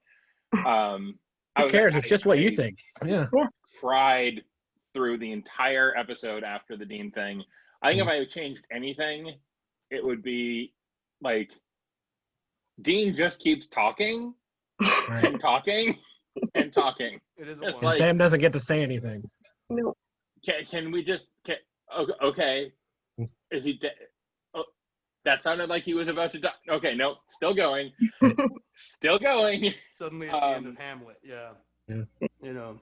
who cares? It's just what you think. Yeah. Cried through the entire episode after the Dean thing. I think if I had changed anything, it would be like Dean just keeps talking and talking and talking. It is like, Sam doesn't get to say anything. No. Can we just? Okay. Is he dead? Oh, that sounded like he was about to die. Okay, no, still going. Still going. Suddenly it's the end of Hamlet. Yeah. You know.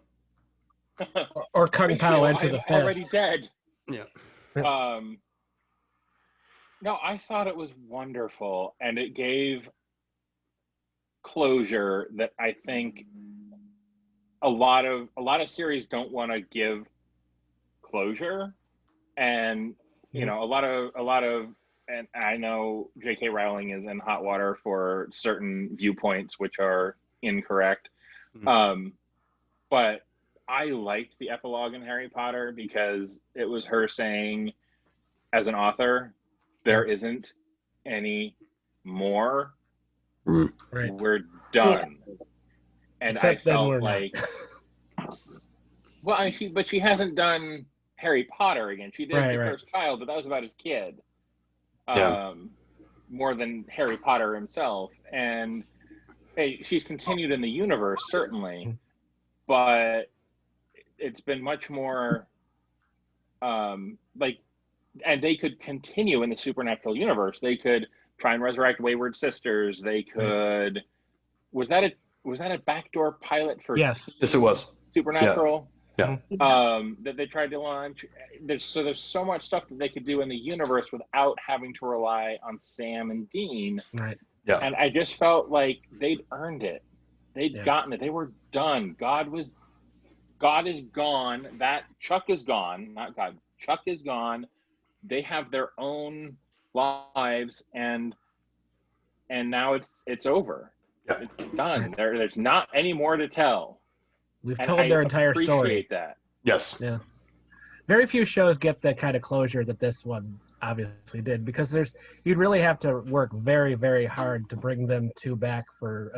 Or Kung Pao enter the fist. Already dead. Yeah. No, I thought it was wonderful, and it gave closure that I think a lot of series don't want to give closure, and a lot of and I know J.K. Rowling is in hot water for certain viewpoints which are incorrect, but I liked the epilogue in Harry Potter because it was her saying, as an author, there isn't any more. Right. We're done. And except I felt like, well, but she hasn't done Harry Potter again. She did The Cursed Child, but that was about his kid. More than Harry Potter himself. And hey, she's continued in the universe, certainly, but it's been much more and they could continue in the supernatural universe. They could try and resurrect wayward sisters. They could. Was that a backdoor pilot for? Yes, it was. Supernatural. Yeah. That they tried to launch. There's so much stuff that they could do in the universe without having to rely on Sam and Dean. Right. Yeah. And I just felt like they'd earned it. They'd gotten it. They were done. God is gone. That Chuck is gone. Not God. Chuck is gone. They have their own lives, and now it's over. Yeah. It's done. There's not any more to tell. We've told their entire story. Appreciate that. Yes. Yeah. Very few shows get that kind of closure that this one obviously did, because you'd really have to work very, very hard to bring them two back for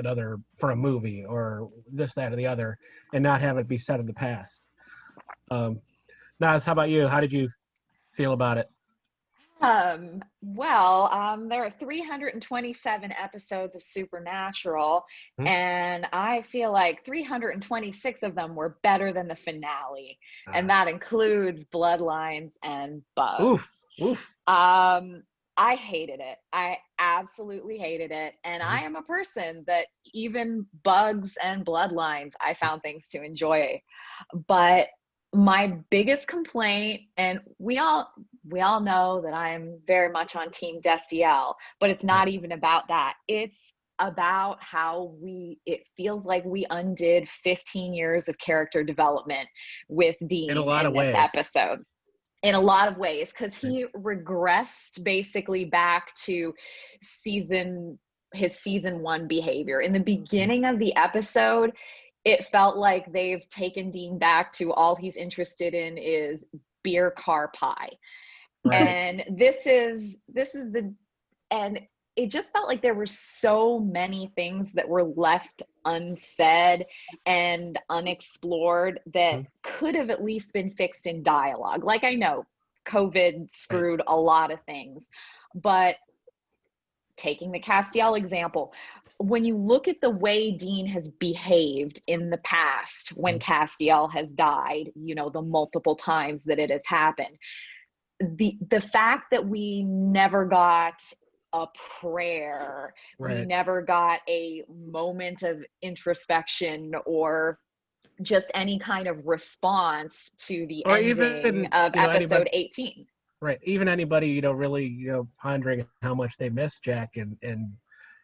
a movie or this, that, or the other, and not have it be set in the past. Naz, how about you? How did you feel about it? There are 327 episodes of Supernatural, and I feel like 326 of them were better than the finale, and that includes Bloodlines and Bugs. Oof. I hated it. I absolutely hated it, and I am a person that even Bugs and Bloodlines, I found things to enjoy, but my biggest complaint, and we all know that I'm very much on Team Destiel, but it's not even about that. It's about how it feels like we undid 15 years of character development with Dean in this episode. In a lot of ways, because he regressed basically back to his season 1 behavior. In the beginning of the episode, it felt like they've taken Dean back to all he's interested in is beer car pie. Right. And this is and it just felt like there were so many things that were left unsaid and unexplored that could have at least been fixed in dialogue. Like, I know COVID screwed a lot of things, but taking the Castiel example, when you look at the way Dean has behaved in the past when Castiel has died, the multiple times that it has happened, the fact that we never got a prayer, we never got a moment of introspection or just any kind of response to the ending of episode 18. Right. Even anybody, really, pondering how much they miss Jack and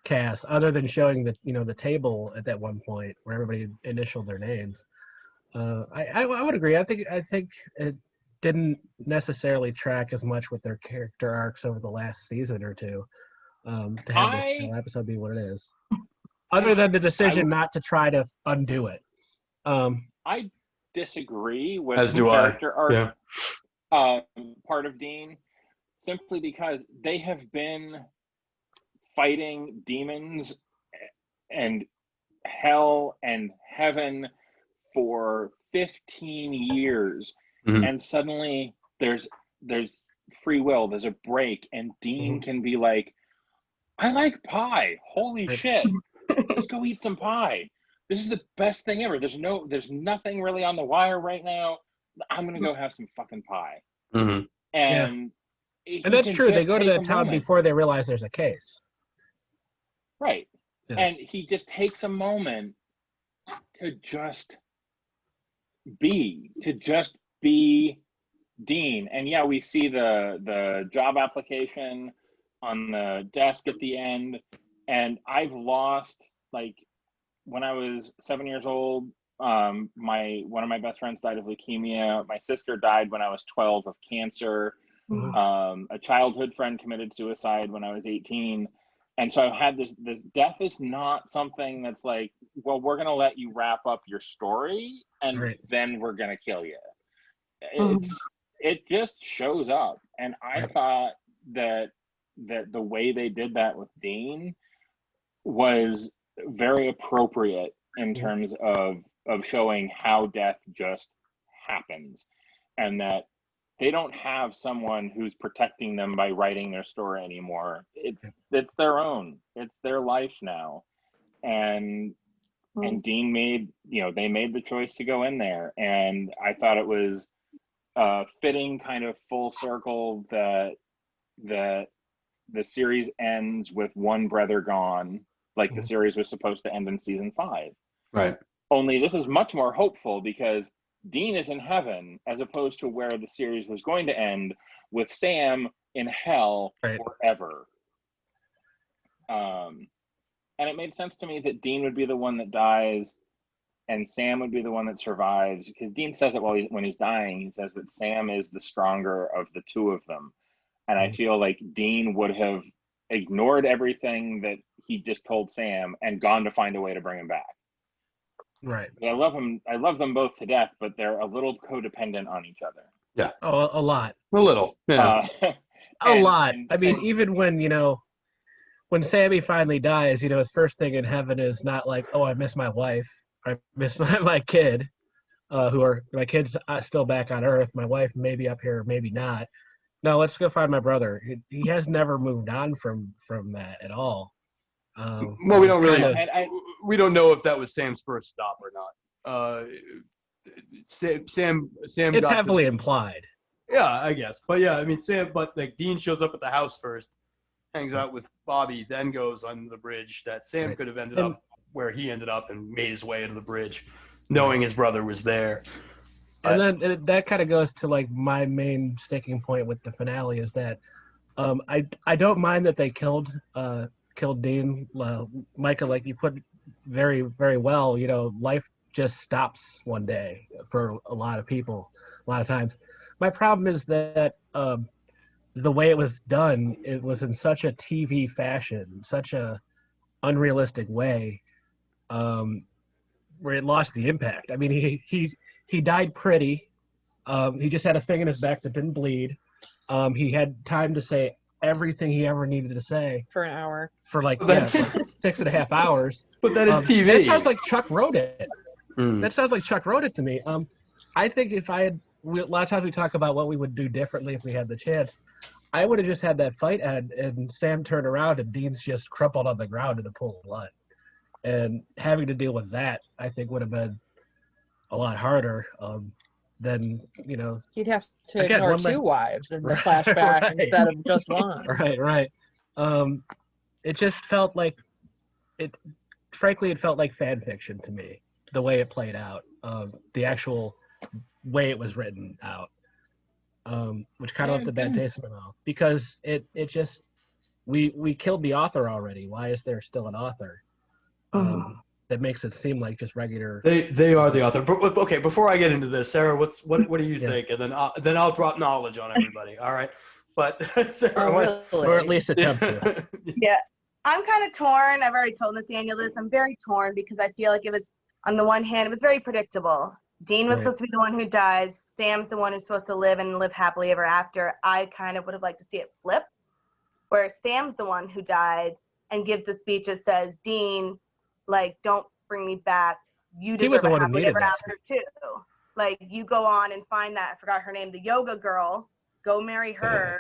Cass, other than showing the table at that one point where everybody initialed their names. I would agree. I think it didn't necessarily track as much with their character arcs over the last season or two, to have this episode be what it is. Other than the decision not to try to undo it. I disagree with the character arc part of Dean, simply because they have been fighting demons and hell and heaven for 15 years, and suddenly there's free will, there's a break, and Dean can be like, I like pie, holy shit, let's go eat some pie, this is the best thing ever, there's nothing really on the wire right now, I'm gonna go have some fucking pie. And that's true, they go to that town before they realize there's a case. Right. Yeah. And he just takes a moment to just be Dean. And yeah, we see the job application on the desk at the end. And I've lost, like, when I was 7 years old, one of my best friends died of leukemia. My sister died when I was 12 of cancer. A childhood friend committed suicide when I was 18. And so I've had this death is not something that's like, well, we're going to let you wrap up your story and then we're going to kill you. It just shows up. And I thought that the way they did that with Dean was very appropriate in terms of showing how death just happens, and that they don't have someone who's protecting them by writing their story anymore. It's their own. It's their life now. And Dean made, they made the choice to go in there. And I thought it was fitting kind of full circle that the series ends with one brother gone, like the series was supposed to end in season 5. Right. Only this is much more hopeful because Dean is in heaven, as opposed to where the series was going to end with Sam in hell forever. And it made sense to me that Dean would be the one that dies and Sam would be the one that survives, because Dean says it when he's dying. He says that Sam is the stronger of the two of them. And I feel like Dean would have ignored everything that he just told Sam and gone to find a way to bring him back. Right. I love him. I love them both to death, but they're a little codependent on each other. Yeah. Oh, a lot. A little. Yeah. A lot. I mean, even when, when Sammy finally dies, his first thing in heaven is not like, oh, I miss my wife. I miss my kid, my kid's still back on Earth. My wife may be up here, maybe not. No, let's go find my brother. He has never moved on from that at all. Well, we don't really. We don't know if that was Sam's first stop or not. Sam. It's heavily implied. Yeah, I guess. But yeah, I mean, But like Dean shows up at the house first, hangs out with Bobby, then goes on the bridge. That Sam could have ended up where he ended up and made his way to the bridge, knowing his brother was there. And then that kind of goes to like my main sticking point with the finale is that I don't mind that they killed Dean. Micah, like you put very, very well, life just stops one day for a lot of people, a lot of times. My problem is that the way it was done, it was in such a TV fashion, such a unrealistic way, where it lost the impact. I mean, he died pretty. He just had a thing in his back that didn't bleed. He had time to say everything he ever needed to say for an hour. For like 6.5 hours. But that is TV. That sounds like Chuck wrote it. That sounds like Chuck wrote it to me. I think if I had, a lot of times we talk about what we would do differently if we had the chance. I would have just had that fight and Sam turned around and Dean's just crumpled on the ground in a pool of blood. And having to deal with that, I think, would have been a lot harder than, You'd have to ignore two wives in the flashback instead of just one. Right. It just felt like it felt like fan fiction to me, the way it played out, the actual way it was written out, which kind of left a bad taste in my mouth because it just, we killed the author already. Why is there still an author? That makes it seem like just regular. They are the author. But, okay, before I get into this, Sarah, what do you think? And then I'll drop knowledge on everybody. All right, but Sarah, or at least attempt to. Yeah, I'm kind of torn. I've already told Nathaniel this. I'm very torn because I feel like it was, on the one hand, it was very predictable. Dean was supposed to be the one who dies. Sam's the one who's supposed to live and live happily ever after. I kind of would have liked to see it flip, where Sam's the one who died and gives the speech that says, Dean, like, don't bring me back. You deserve a happily ever after too. Like, you go on and find that, I forgot her name, the yoga girl, go marry her,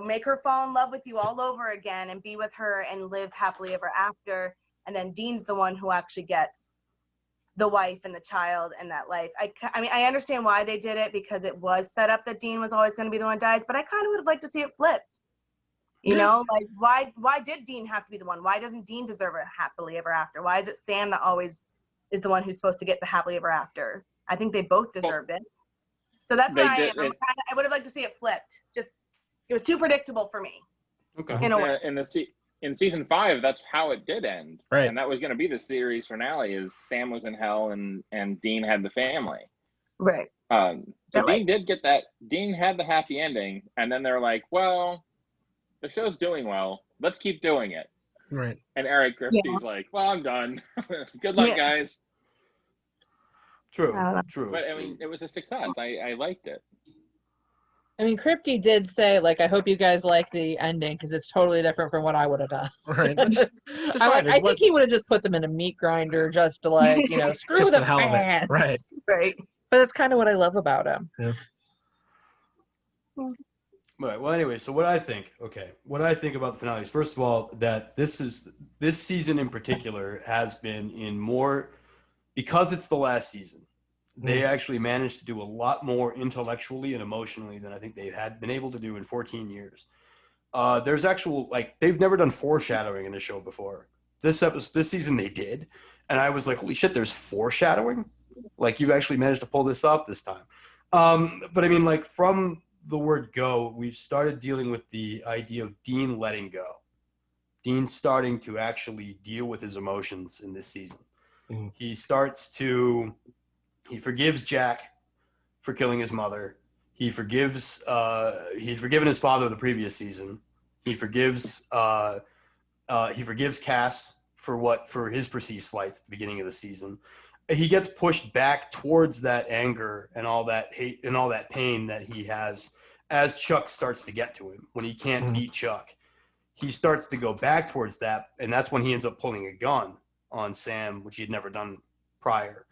make her fall in love with you all over again and be with her and live happily ever after. And then Dean's the one who actually gets the wife and the child and that life. I mean, I understand why they did it because it was set up that Dean was always going to be the one who dies, but I kind of would have liked to see it flipped. Like, why did Dean have to be the one? Why doesn't Dean deserve a happily ever after? Why is it Sam that always is the one who's supposed to get the happily ever after? I think they both deserved it. So that's where I am. I would have liked to see it flipped. Just, it was too predictable for me. Okay. In a way. In season 5, that's how it did end. Right. And that was going to be the series finale, is Sam was in hell and Dean had the family. Right. So Dean did get that. Dean had the happy ending. And then they're like, well, the show's doing well. Let's keep doing it. Right. And Eric Kripke's like, well, I'm done. Good luck, guys. True. But I mean, it was a success. I liked it. I mean, Kripke did say, like, I hope you guys like the ending because it's totally different from what I would have done. Right. I think he would have just put them in a meat grinder just to, like, screw the fans. Right. Right. But that's kind of what I love about him. Yeah. Right. Well, anyway, so what I think about the finales, first of all, that this season in particular has been in more, because it's the last season, they actually managed to do a lot more intellectually and emotionally than I think they had been able to do in 14 years. there's actual, like, they've never done foreshadowing in a show before. This season they did, and I was like, holy shit, there's foreshadowing. Like, you've actually managed to pull this off this time. But I mean, like, from the word go, we've started dealing with the idea of Dean letting go. Dean starting to actually deal with his emotions in this season. Mm-hmm. He forgives Jack for killing his mother. He'd forgiven his father the previous season. He forgives Cass for his perceived slights at the beginning of the season. He gets pushed back towards that anger and all that hate and all that pain that he has as Chuck starts to get to him when he can't beat Chuck. He starts to go back towards that, and that's when he ends up pulling a gun on Sam, which he had never done prior.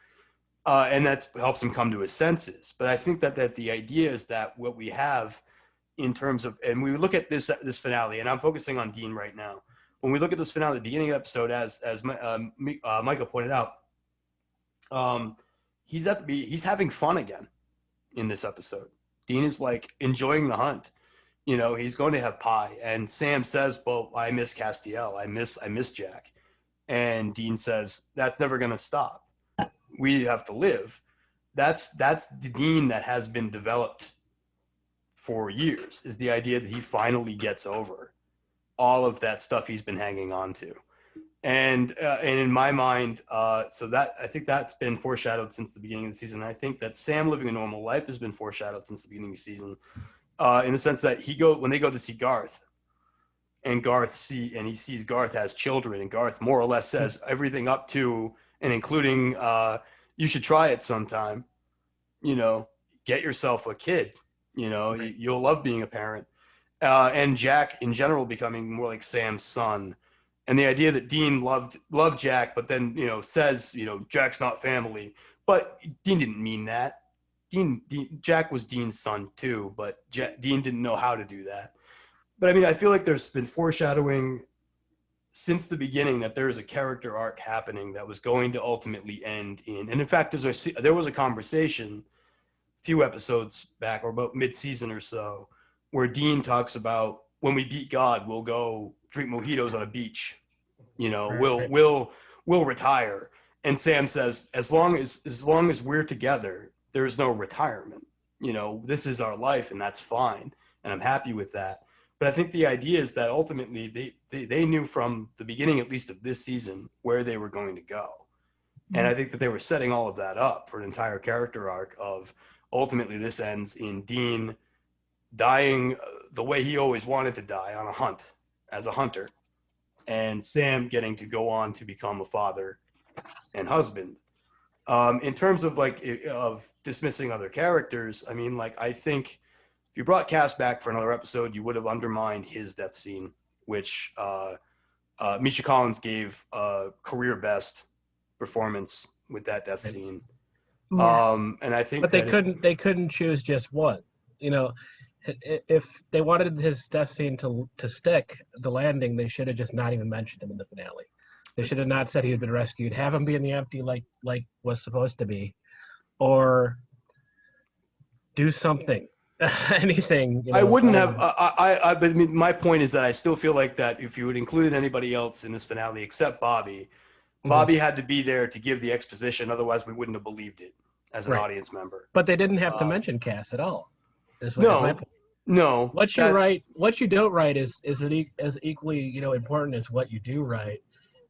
And that helps him come to his senses. But I think that the idea is that what we have in terms of, and we look at this finale, and I'm focusing on Dean right now. When we look at this finale, the beginning of the episode, as Micah pointed out, he's having fun again in this episode. Dean is like enjoying the hunt. You know, he's going to have pie, and Sam says, "Well, I miss Castiel. I miss Jack," and Dean says, "That's never going to stop. We have to live." That's the Dean that has been developed for years, is the idea that he finally gets over all of that stuff he's been hanging on to. And in my mind, so that I think that's been foreshadowed since the beginning of the season. I think that Sam living a normal life has been foreshadowed since the beginning of the season, in the sense that when they go to see Garth, and he sees Garth has children, and Garth more or less says everything up to and including, you should try it sometime. You know, get yourself a kid. You know, right. You'll love being a parent. And Jack in general becoming more like Sam's son. And the idea that Dean loved Jack, but then, you know, says, you know, Jack's not family. But Dean didn't mean that. Jack was Dean's son too, but Dean didn't know how to do that. But I mean, I feel like there's been foreshadowing since the beginning that there is a character arc happening that was going to ultimately end in, and in fact, there was a conversation a few episodes back, or about mid-season or so, where Dean talks about, when we beat God, we'll go drink mojitos on a beach. You know, right. we'll retire. And Sam says, as long as we're together, there's no retirement. You know, this is our life, and that's fine, and I'm happy with that. But I think the idea is that ultimately they knew from the beginning, at least of this season, where they were going to go. And I think that they were setting all of that up for an entire character arc of ultimately this ends in Dean dying the way he always wanted to die, on a hunt, as a hunter, and Sam getting to go on to become a father and husband. In terms of of dismissing other characters, I mean, like, I think if you brought Cass back for another episode, you would have undermined his death scene, which Misha Collins gave a career best performance with that death scene. Yeah. And I think, but they couldn't choose just one. You know, if they wanted his death scene to stick, the landing, they should have just not even mentioned him in the finale. They should have not said he had been rescued. Have him be in the empty like was supposed to be, or do something. Anything. You know, I wouldn't have. But I mean, my point is that I still feel like that if you would include anybody else in this finale except Bobby, Bobby had to be there to give the exposition. Otherwise, we wouldn't have believed it as an audience member. But they didn't have to mention Cass at all. No. What you write, what you don't write is as equally, you know, important as what you do write.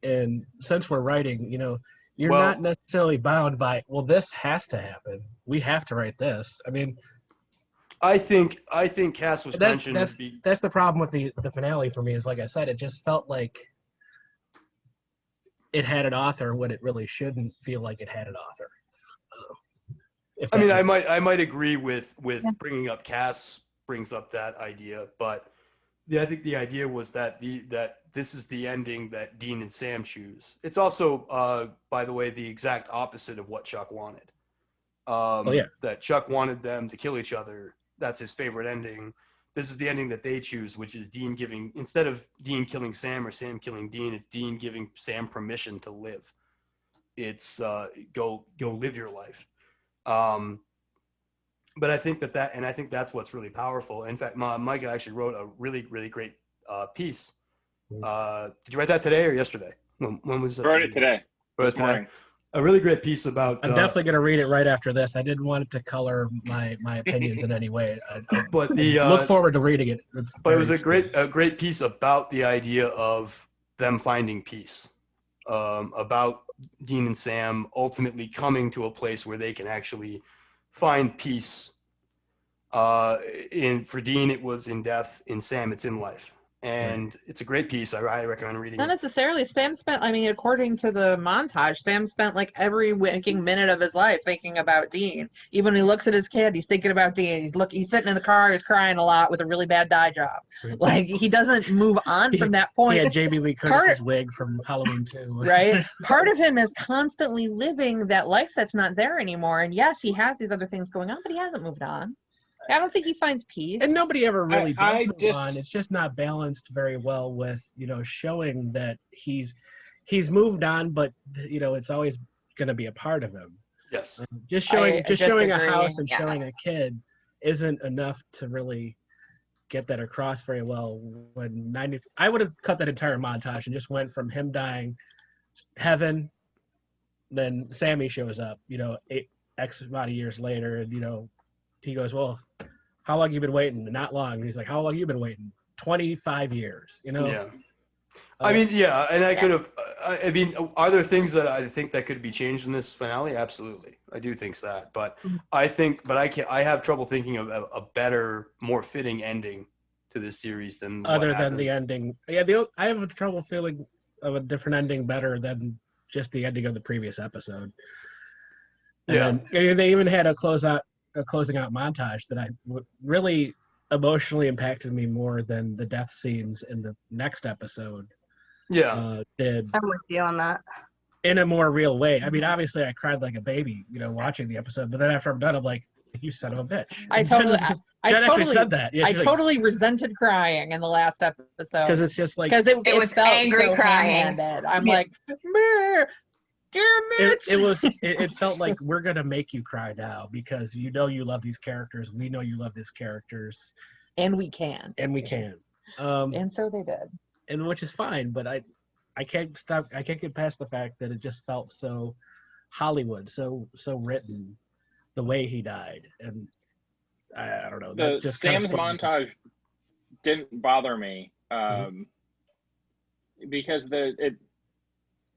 And since we're writing, you know, you're not necessarily bound by, well, this has to happen. We have to write this. I mean, I think Cass was mentioned. That's the problem with the finale for me, is, like I said, it just felt like it had an author when it really shouldn't feel like it had an author. I mean, I might agree with bringing up Cass brings up that idea, but I think the idea was that this is the ending that Dean and Sam choose. It's also, by the way, the exact opposite of what Chuck wanted. That Chuck wanted them to kill each other. That's his favorite ending. This is the ending that they choose, which is Dean giving, instead of Dean killing Sam or Sam killing Dean, it's Dean giving Sam permission to live. It's go live your life. But I think that I think that's what's really powerful. In fact, Micah actually wrote a really, really great piece. Did you write that today or yesterday? When was that? Wrote it today. This morning. A really great piece about. I'm definitely going to read it right after this. I didn't want it to color my opinions in any way. But look forward to reading it. But it was a great piece about the idea of them finding peace, about Dean and Sam ultimately coming to a place where they can actually find peace. For Dean, it was in death. In Sam, it's in life. And it's a great piece. I highly recommend reading it. Not necessarily. Sam spent, according to the montage, Sam spent like every waking minute of his life thinking about Dean. Even when he looks at his kid, he's thinking about Dean. He's sitting in the car, he's crying a lot with a really bad dye job. Like, he doesn't move on from that point. He had Jamie Lee Curtis's wig from Halloween 2. Right? Part of him is constantly living that life that's not there anymore. And yes, he has these other things going on, but he hasn't moved on. I don't think he finds peace. And nobody ever really does move on. It's just not balanced very well with, showing that he's moved on, but, it's always going to be a part of him. Yes. Just showing a house and showing a kid isn't enough to really get that across very well. I would have cut that entire montage and just went from him dying, heaven, then Sammy shows up, X amount of years later, and, he goes, well, how long you been waiting? Not long. And he's like, how long you been waiting? 25 years, Yeah. And I could have, are there things that I think that could be changed in this finale? Absolutely. I do think that, but I have trouble thinking of a better, more fitting ending to this series than other than the ending. Yeah. I have a trouble feeling of a different ending better than just the ending of the previous episode. And they even had a closing out montage that really emotionally impacted me more than the death scenes in the next episode. Did. I'm with you on that. In a more real way. Obviously I cried like a baby, watching the episode, but then after I'm done, I'm like, you son of a bitch. I totally said that. Yeah, I totally resented crying in the last episode. Because it's just like, because it was felt angry so crying. ham-handed. I'm like, Meh. Damn it! It felt like we're gonna make you cry now because you love these characters. We know you love these characters, and we can. And so they did, and which is fine. But I can't stop. I can't get past the fact that it just felt so Hollywood, so written, the way he died, and I don't know. The just Sam's montage didn't bother me because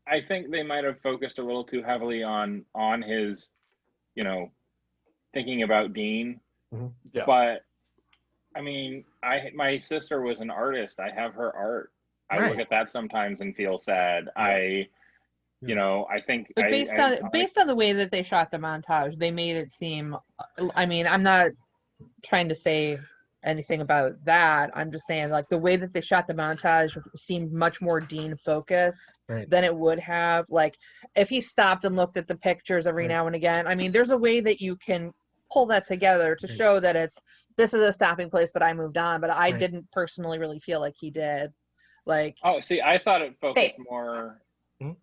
I think they might have focused a little too heavily on his, thinking about Dean. Mm-hmm. Yeah. But my sister was an artist. I have her art. I look at that sometimes and feel sad. I think. But based on the way that they shot the montage, they made it seem. I'm not trying to say anything about that. I'm just saying, like, the way that they shot the montage seemed much more Dean focused than it would have, like, if he stopped and looked at the pictures every now and again. There's a way that you can pull that together to show that this is a stopping place, but I moved on. But I didn't personally really feel like he did. Like, I thought it focused more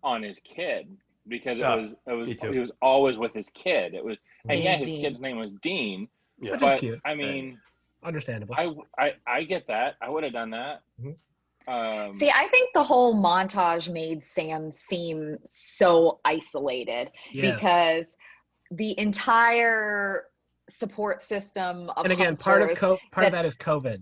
on his kid because he was always with his kid. It was, and his kid's name was Dean. Yeah, but understandable. I get that. I would have done that. See, I think the whole montage made Sam seem so isolated because the entire support system of and again, part of that is COVID.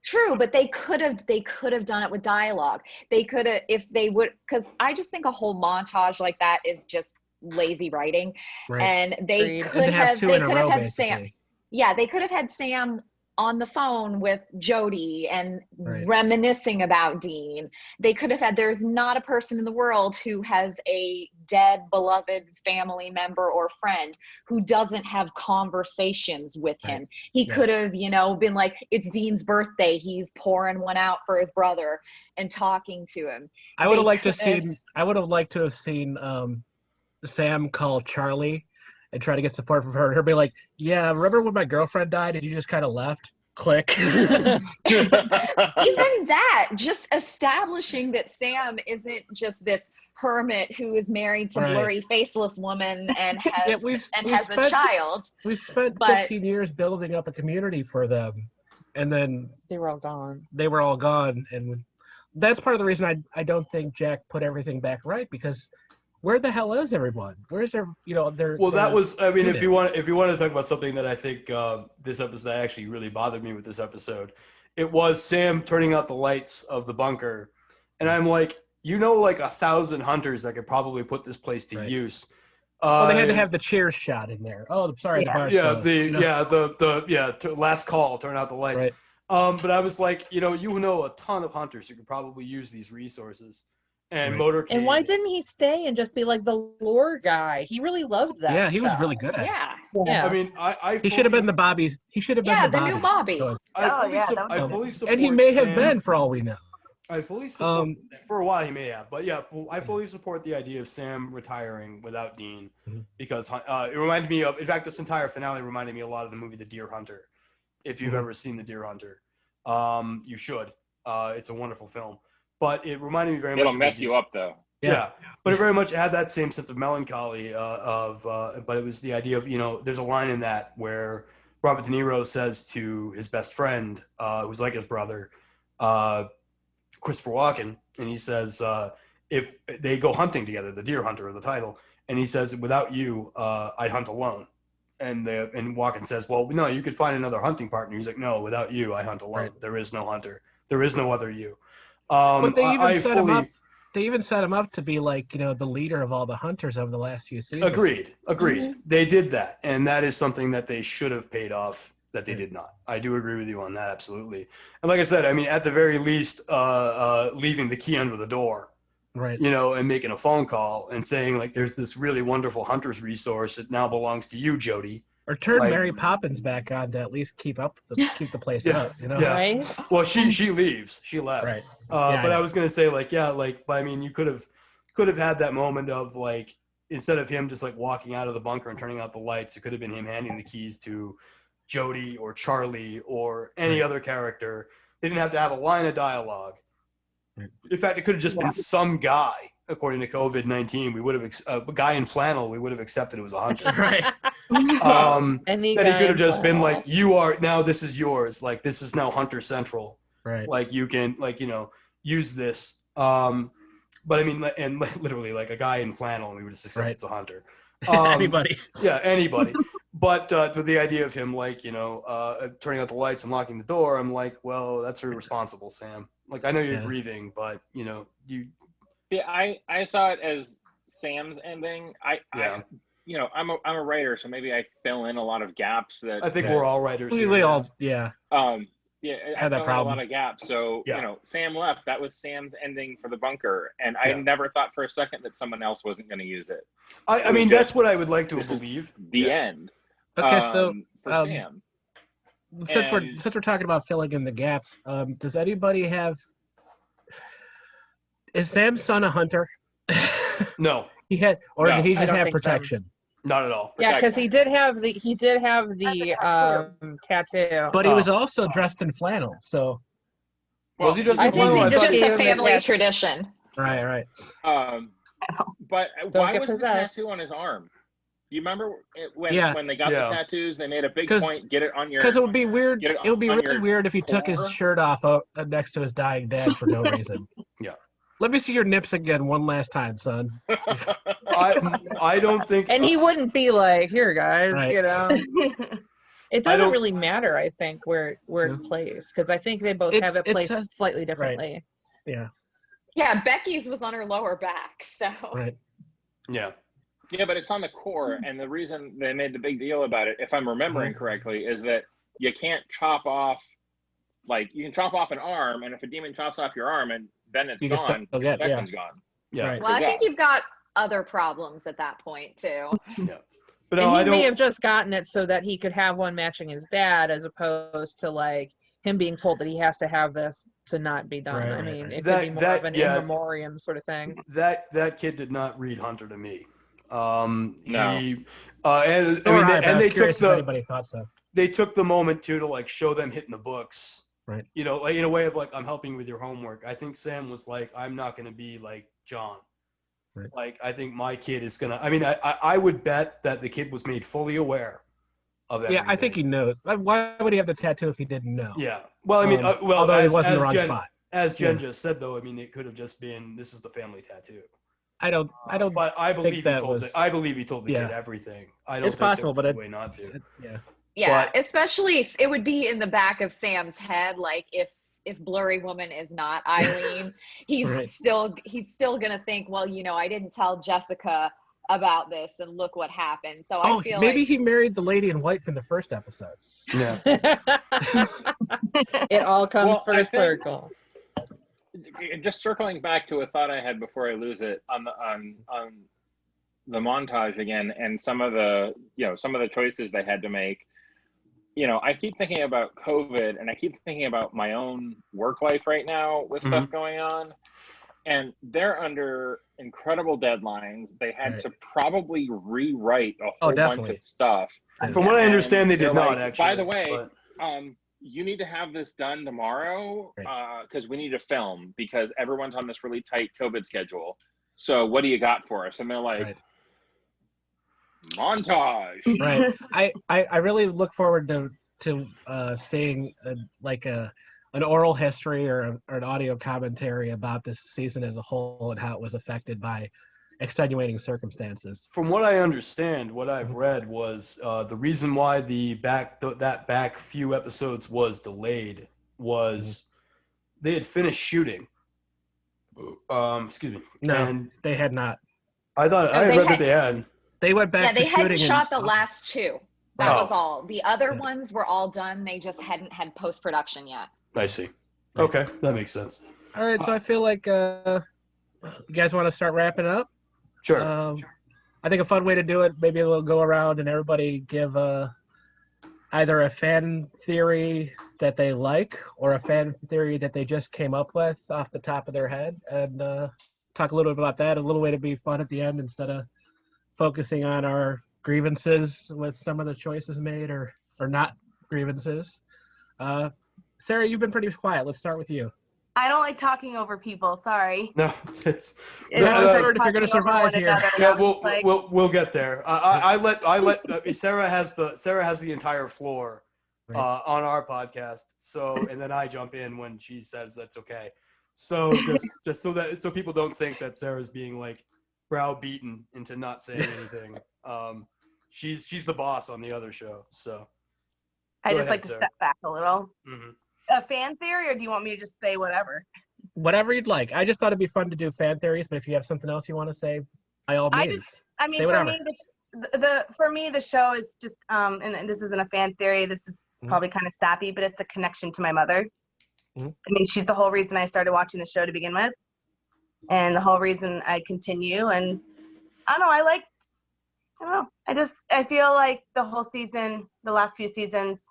True, but they could have done it with dialogue. They could have, if they would, because I just think a whole montage like that is just lazy writing, and they could have had Sam. Yeah, they could have had Sam on the phone with Jody and reminiscing about Dean. They could have had, there's not a person in the world who has a dead, beloved family member or friend who doesn't have conversations with him. He could have, been like, it's Dean's birthday. He's pouring one out for his brother and talking to him. I would have liked to have seen Sam call Charlie and try to get support from her. Her be like, yeah, remember when my girlfriend died and you just kind of left? Click. Even that, just establishing that Sam isn't just this hermit who is married to blurry, faceless woman and has a child. We've spent 15 years building up a community for them. and then they were all gone. And that's part of the reason I don't think Jack put everything back right, because where the hell is everyone? Where's their Well, that was, I mean, unit? if you want to talk about something that I think this episode that actually really bothered me with this episode, it was Sam turning out the lights of the bunker, and I'm like, like 1,000 hunters that could probably put this place to use. They had to have the cheers shot in there. Oh, sorry, the bar's closed. Last call, turn out the lights. Right. But I was like, a ton of hunters who could probably use these resources. And motorcade. And why didn't he stay and just be like the lore guy? He really loved that. Yeah, he was stuff. really good at it. Yeah. I mean, he should have been the Bobby. He should have been the new Bobby. I fully support. And he may Sam. have been, for all we know. I fully support. For a while, he may have, but yeah, I fully support the idea of Sam retiring without Dean, because it reminded me of. In fact, this entire finale reminded me a lot of the movie The Deer Hunter. If you've ever seen The Deer Hunter, you should. It's a wonderful film, but it reminded me very much. It'll mess you up though. Yeah, but it very much had that same sense of melancholy but it was the idea of, there's a line in that where Robert De Niro says to his best friend, who's like his brother, Christopher Walken, and he says, if they go hunting together, the deer hunter of the title, and he says, without you, I'd hunt alone. And Walken says, well, no, you could find another hunting partner. He's like, no, without you, I hunt alone. Right. There is no hunter. There is no other you. But they even set him up. They even set him up to be like, the leader of all the hunters over the last few seasons. Agreed. They did that, and that is something that they should have paid off that they did not. I do agree with you on that, absolutely. And like I said, I mean, at the very least, leaving the key under the door, right? And making a phone call and saying, like, there's this really wonderful hunter's resource that now belongs to you, Jody. Or turn Mary Poppins back on to at least keep the place up, Yeah. Right? Well, she leaves. She left. Right. But I was gonna say, but I mean, you could have had that moment of, like, instead of him just like walking out of the bunker and turning out the lights, it could have been him handing the keys to Jody or Charlie or any other character. They didn't have to have a line of dialogue. Right. In fact, it could have just been some guy. According to COVID-19, we would have a guy in flannel. We would have accepted it was a hunter. Right. That he could have just been like, "You are now. This is yours. Like, this is now Hunter Central. Right. Like, you can use this." But I mean, and literally like a guy in flannel, and we would just accept it's a hunter. Anybody. Yeah, anybody. But with the idea of him, turning out the lights and locking the door, I'm like, well, that's irresponsible, Sam. Like, I know you're grieving, but you. Yeah, I saw it as Sam's ending. I'm a writer, so maybe I fill in a lot of gaps that. I think we're all writers. We all, I had that problem. A lot of gaps. So Sam left. That was Sam's ending for the bunker, and I never thought for a second that someone else wasn't going to use it. I mean, that's what I would like to believe. The end. Okay, so for Sam. Since we're talking about filling in the gaps, does anybody have? Is Sam's son a hunter? No. Did he just have protection? So. Not at all. Yeah, because he did have the tattoo. But he was also dressed in flannel. So was he dressed in flannel? I think it's just a family tradition. Right. But why was the tattoo on his arm? You remember when they got the tattoos? They made a big point. Get it on your. Because it would be weird. It would be really weird if he took his shirt off next to his dying dad for no reason. Yeah. Let me see your nips again one last time, son. I don't think. And he wouldn't be like, "Here, guys," It doesn't really matter, I think, where it's placed, because I think they both have it placed slightly differently. Right. Yeah, Becky's was on her lower back, so. Right. Yeah. Yeah, but it's on the core, and the reason they made the big deal about it, if I'm remembering correctly, is that you can't chop off, you can chop off an arm, and if a demon chops off your arm, and then it's gone, Becky's gone. Yeah. Right. Well, I think you've got other problems at that point, too. Yeah. But and he may have just gotten it so that he could have one matching his dad, as opposed to, him being told that he has to have this to not be done. Right, I mean, it could be more of an in memoriam sort of thing. That kid did not read Hunter to me. No. They took the moment to show them hitting the books. Right. In a way of I'm helping with your homework. I think Sam was like, I'm not going to be like John. Right. I think my kid is going to, I would bet that the kid was made fully aware of everything. Yeah, I think he knows. Why would he have the tattoo if he didn't know? Yeah. Well, I mean, although he was in the wrong spot. As Jen just said, though, I mean, it could have just been, this is the family tattoo. I don't. But I believe think I believe he told the kid everything. I don't it's think possible, but way not to. Yeah, But, especially it would be in the back of Sam's head, like if Blurry Woman is not Eileen, he's still gonna think, well, I didn't tell Jessica about this, and look what happened. So I feel maybe like he married the lady in white from the first episode. Yeah. It all comes full circle. Just circling back to a thought I had before I lose it on the montage again, and some of the choices they had to make. I keep thinking about COVID, and I keep thinking about my own work life right now with stuff going on, and they're under incredible deadlines. They had to probably rewrite a whole bunch of stuff. From what I understand, they did not actually. By the way, you need to have this done tomorrow because we need to film because everyone's on this really tight COVID schedule. So what do you got for us? And they're like, montage. Right. I really look forward to seeing an oral history or an audio commentary about this season as a whole and how it was affected by extenuating circumstances. From what I understand, what I've read was the reason why that back few episodes was delayed was they had finished shooting. Excuse me. No, and they had not. I thought I read that they had. They went back. Yeah, they to shooting hadn't shot the last two. That was all. The other Yeah. ones were all done. They just hadn't had post-production yet. I see. Okay, that makes sense. All right, so I feel like you guys want to start wrapping up. Sure. I think a fun way to do it, maybe we'll go around and everybody give either a fan theory that they like or a fan theory that they just came up with off the top of their head, and talk a little bit about that. A little way to be fun at the end instead of focusing on our grievances with some of the choices made or not grievances. Sarah, you've been pretty quiet. Let's start with you. I don't like talking over people. Sorry. No, it's if you're going to survive here. Yeah, we'll get there. I let Sarah has the entire floor on our podcast. So, and then I jump in when she says that's okay. So just so people don't think that Sarah's being like browbeaten into not saying anything. She's the boss on the other show. So I just like to step back a little. Mm-hmm. A fan theory, or do you want me to just say whatever? Whatever you'd like. I just thought it'd be fun to do fan theories, but if you have something else you want to say, by all means. For me, the show is just and this isn't a fan theory. This is probably kind of sappy, but it's a connection to my mother. I mean, she's the whole reason I started watching the show to begin with, and the whole reason I continue. And I don't know. I feel like the whole season, the last few seasons,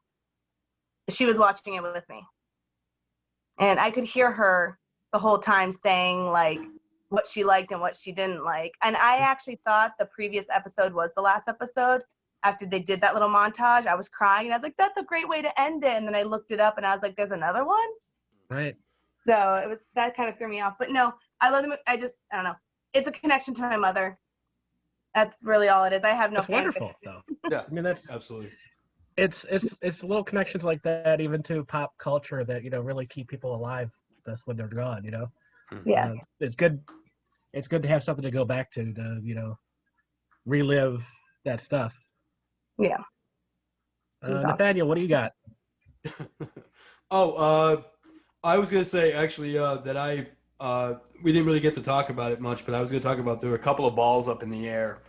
she was watching it with me. And I could hear her the whole time saying like what she liked and what she didn't like. And I actually thought the previous episode was the last episode. After they did that little montage, I was crying and I was like, that's a great way to end it. And then I looked it up and I was like, there's another one? Right. So that kind of threw me off. But no, I love them. I don't know. It's a connection to my mother. That's really all it is. I have no. That's wonderful, though. Yeah, I mean, that's absolutely. It's little connections like that, even to pop culture, that really keep people alive. That's when they're gone. Yes. It's good. It's good to have something to go back to relive that stuff. Yeah. Nathaniel, what do you got? I was gonna say actually that we didn't really get to talk about it much, but I was gonna talk about there were a couple of balls up in the air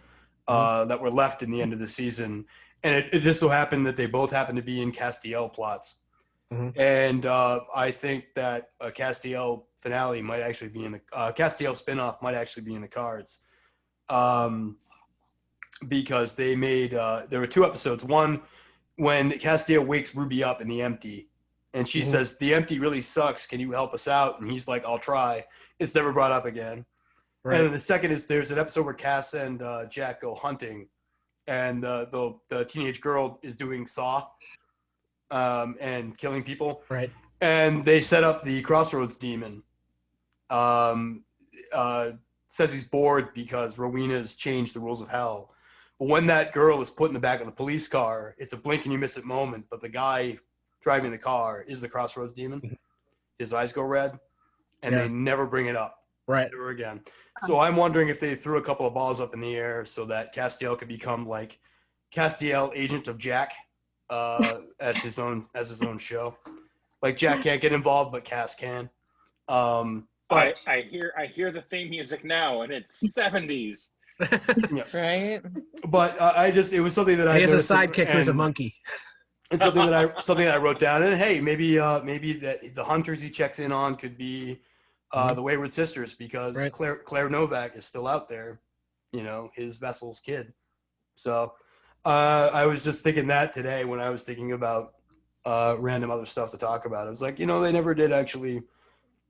that were left in the end of the season, and it just so happened that they both happened to be in Castiel plots, and I think that a Castiel finale might actually be in the Castiel spinoff might actually be in the cards, because they made there were two episodes. One when Castiel wakes Ruby up in the empty. And she says, the empty really sucks. Can you help us out? And he's like, I'll try. It's never brought up again. Right. And then the second is there's an episode where Cass and Jack go hunting. And the teenage girl is doing Saw and killing people. Right. And they set up the Crossroads demon. Says he's bored because Rowena's changed the rules of hell. But when that girl is put in the back of the police car, it's a blink and you miss it moment. But the guy driving the car is the Crossroads Demon. His eyes go red, and they never bring it up. Right. Never again. So I'm wondering if they threw a couple of balls up in the air so that Castiel could become like Castiel, Agent of Jack, as his own show. Like Jack can't get involved, but Cass can. But I hear the theme music now, and it's 70s. Yeah. Right. But it was something that I has a noticed, sidekick who's a monkey. And something that I wrote down. And hey, maybe that the hunters he checks in on could be the Wayward Sisters, because Claire Novak is still out there, his vessel's kid. So I was just thinking that today when I was thinking about random other stuff to talk about. I was like, they never did actually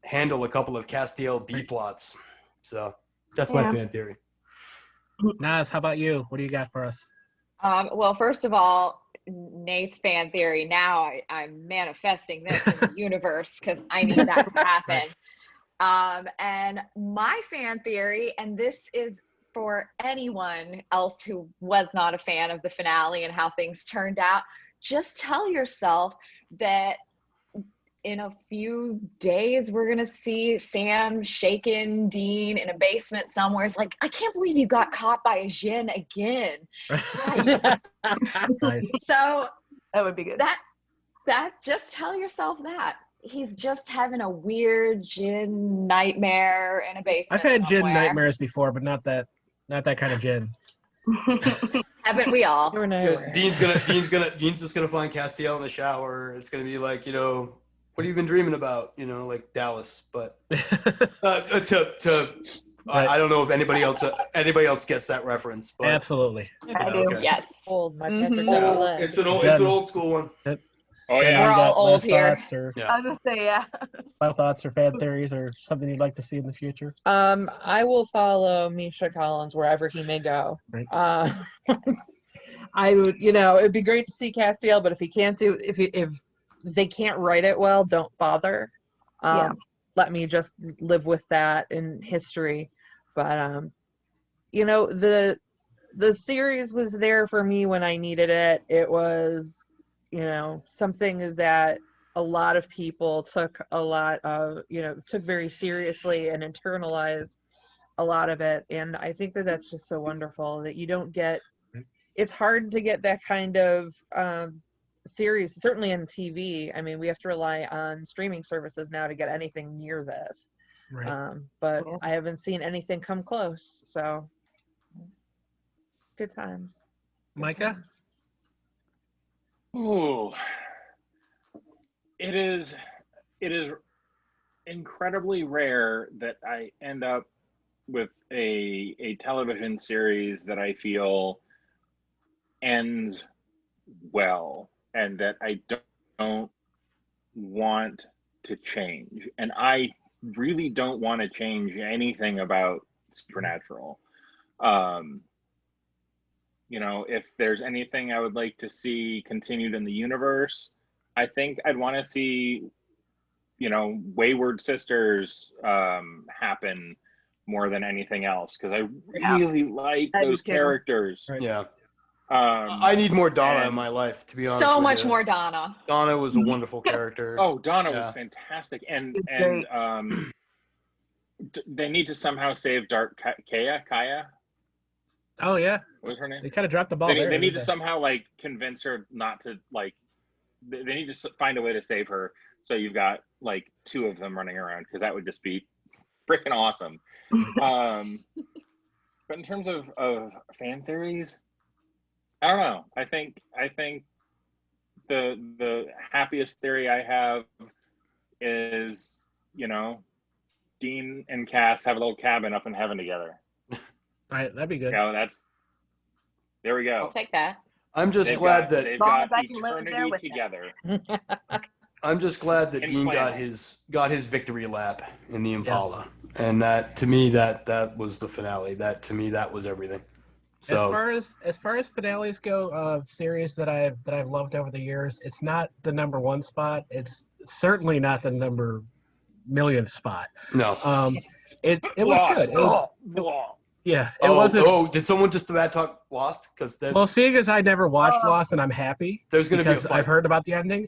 handle a couple of Castiel B plots. So that's my fan theory. Naz, how about you? What do you got for us? Well, first of all, Nate's fan theory. Now I'm manifesting this in the universe because I need that to happen. And my fan theory, and this is for anyone else who was not a fan of the finale and how things turned out, just tell yourself that in a few days, we're going to see Sam shaking Dean in a basement somewhere. It's like, I can't believe you got caught by a djinn again. Nice. So that would be good. That just tell yourself that. He's just having a weird djinn nightmare in a basement. I've had somewhere. djinn nightmares before, but not that kind of djinn. Haven't we all? Dean's just gonna find Castiel in the shower. It's gonna be like, what have you been dreaming about? Like Dallas. But I don't know if anybody else gets that reference. But, absolutely. I do. Okay. Yes. Old. My It's an old school one. Oh yeah. We're all old here. I was gonna say, yeah. Final thoughts or fan theories or something you'd like to see in the future? I will follow Misha Collins wherever he may go. Right. I would, it'd be great to see Castiel, but if he can't if they can't write it well, don't bother. Let me just live with that in history. But the series was there for me when I needed it. It was, something that a lot of people took very seriously and internalized a lot of it. And I think that that's just so wonderful that you don't get, it's hard to get that kind of series, certainly in TV. I mean, we have to rely on streaming services now to get anything near this. Right. But I haven't seen anything come close. So good times. Micah? Ooh. It is incredibly rare that I end up with a television series that I feel ends well and that I don't want to change. And I really don't want to change anything about Supernatural. If there's anything I would like to see continued in the universe, I think I'd want to see, Wayward Sisters happen more than anything else, because I really like those characters. Right. Yeah. I need more Donna in my life, to be honest. So much more Donna. Donna was a wonderful character. Oh, Donna was fantastic, and they need to somehow save Dark Kaya. Oh yeah. What was her name? They kind of dropped the ball. They need to somehow convince her not to They need to find a way to save her. So you've got two of them running around, because that would just be freaking awesome. But in terms of fan theories, I don't know. I think the happiest theory I have is, Dean and Cass have a little cabin up in heaven together. All right, that'd be good. There we go. I'll take that. I'm just glad that they've got eternity together. I'm just glad that Dean got his victory lap in the Impala, and that to me that was the finale. That to me that was everything. So as far as finales go, series that I've loved over the years, it's not the number one spot. It's certainly not the number millionth spot. No. It was good. Yeah, it wasn't. Oh, did someone just bad talk Lost? Well, seeing as I never watched Lost, and I'm happy there's going to be a fight. I've heard about the ending.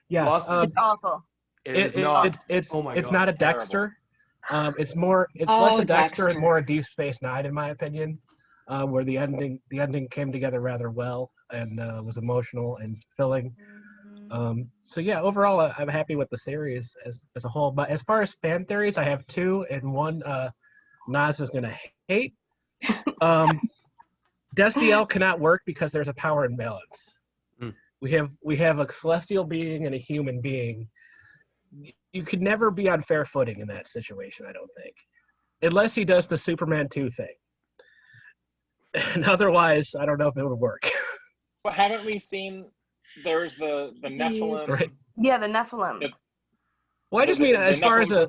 Yeah, Lost it's awful. It's not. It's oh my it's God. not a Dexter. It's less a Dexter and more a Deep Space Nine, in my opinion, where the ending came together rather well and was emotional and filling. So yeah, overall, I'm happy with the series as a whole. But as far as fan theories, I have two, and one Nas is gonna hate. Destiel cannot work because there's a power imbalance. We have a celestial being and a human being. You could never be on fair footing in that situation, I don't think, unless he does the Superman 2 thing. And otherwise, I don't know if it would work. But haven't we seen? There's the Nephilim. Right. Yeah, the Nephilim. Well, I just mean as far as yeah,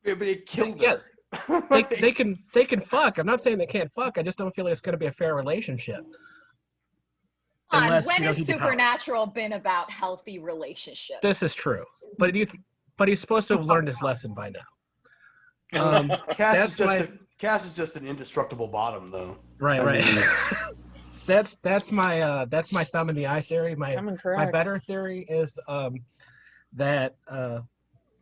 but it killed her. Yes, they can fuck. I'm not saying they can't fuck. I just don't feel like it's going to be a fair relationship. When has Supernatural been about healthy relationships? This is true, but he's supposed to have learned his lesson by now. Cass is just an indestructible bottom, though. Right. That's my thumb in the eye theory. My better theory is that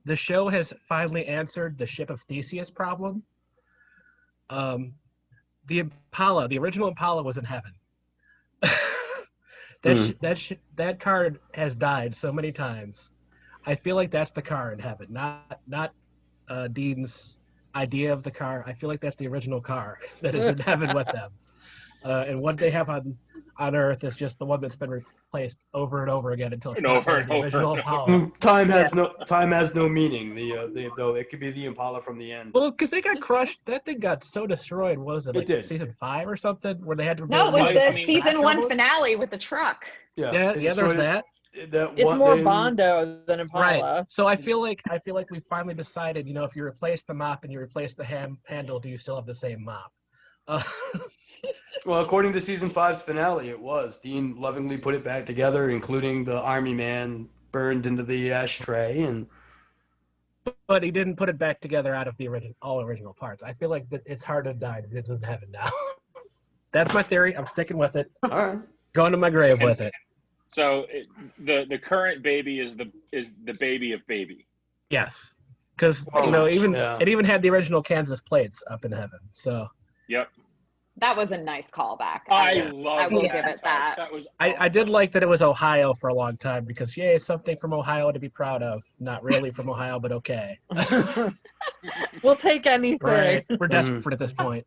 the show has finally answered the Ship of Theseus problem. The original Impala was in heaven. That card has died so many times. I feel like that's the car in heaven, not Dean's idea of the car. I feel like that's the original car that is in heaven with them. And what they have on Earth is just the one that's been replaced over and over again until it's the original Impala. Time has no meaning. Though it could be the Impala from the end. Well, because they got crushed. That thing got so destroyed. What was it? Like season 5 or something, where they had to. No, it was the season 1 finale with the truck. Yeah. There's that. It's more Bondo than Impala. Right. So I feel like we finally decided. If you replace the mop and you replace the handle, do you still have the same mop? Well, according to season 5's finale, it was. Dean lovingly put it back together, including the army man burned into the ashtray, but he didn't put it back together out of the all original parts. I feel like it's hard to die. It doesn't have it now. That's my theory. I'm sticking with it. All right. Going to my grave with it. So the current baby is the baby of baby. Yes, because it even had the original Kansas plates up in heaven. So. Yep. That was a nice callback. I will give it that. That was awesome. I did like that it was Ohio for a long time because something from Ohio to be proud of. Not really from Ohio, but okay. We'll take anything. Right. We're desperate at this point.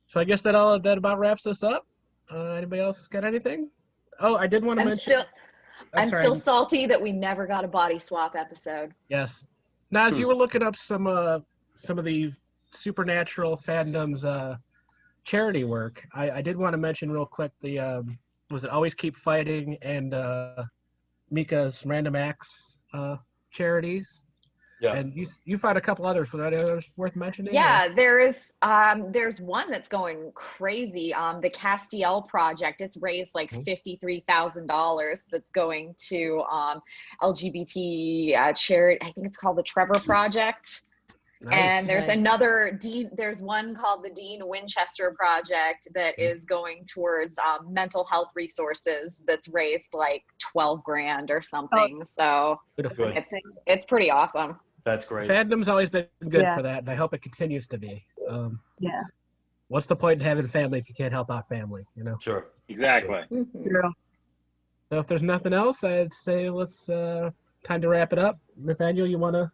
So I guess that about wraps us up. Anybody else got anything? Oh, I did want to mention. I'm still salty that we never got a body swap episode. Yes. Naz, you were looking up some of the Supernatural fandom's charity work. I did want to mention real quick the was it Always Keep Fighting and Mika's Random Acts charities. Yeah. And you found a couple others. Were there others worth mentioning? Yeah, there's one that's going crazy. The Castiel Project. It's raised like $53,000 that's going to LGBT charity. I think it's called the Trevor Project. Nice, and there's one called the Dean Winchester Project that is going towards mental health resources that's raised like $12,000 or something. So it's pretty awesome. That's great. Fandom's always been good for that, and I hope it continues to be. What's the point in having family if you can't help out family? Sure. Exactly. Sure. Mm-hmm. So if there's nothing else, I'd say let's time to wrap it up. Nathaniel, you want to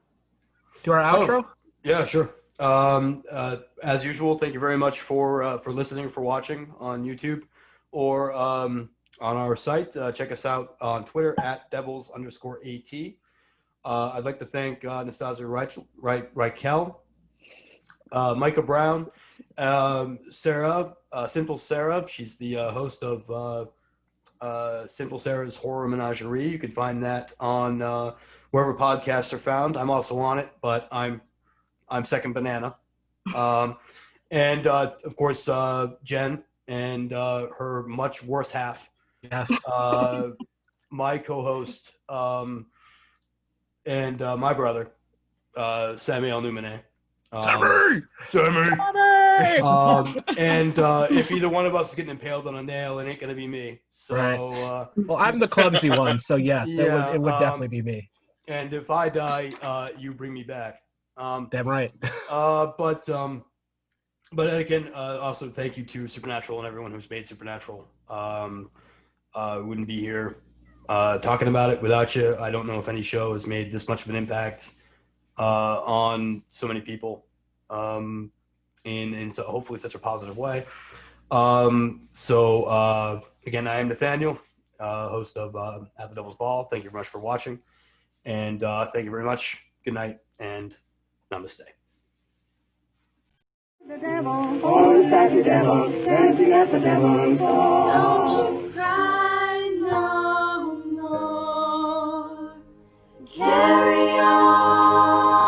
do our outro? Yeah, sure. As usual, thank you very much for listening, for watching on YouTube or on our site. Check us out on Twitter at devils_AT. I'd like to thank Anastasia Reichel, Micah Brown, Sarah, Sinful Sarah. She's the host of Sinful Sarah's Horror Menagerie. You can find that on wherever podcasts are found. I'm also on it, but I'm second banana. And of course, Jen and her much worse half. Yes. My co-host and my brother, Sammaeal Newman. Sammy! Sammy! And if either one of us is getting impaled on a nail, it ain't gonna be me. So, well, I'm the clumsy one, so yes, yeah, it would definitely be me. And if I die, you bring me back. Damn right. But again, also thank you to Supernatural and everyone who's made Supernatural. Wouldn't be here talking about it without you. I don't know if any show has made this much of an impact on so many people in so hopefully such a positive way. Again, I am Nathaniel, host of At the Devil's Ball. Thank you very much for watching, and thank you very much. Good night and namaste. The devil, oh, sassy devil, dancing at the devil's ball. Don't you cry.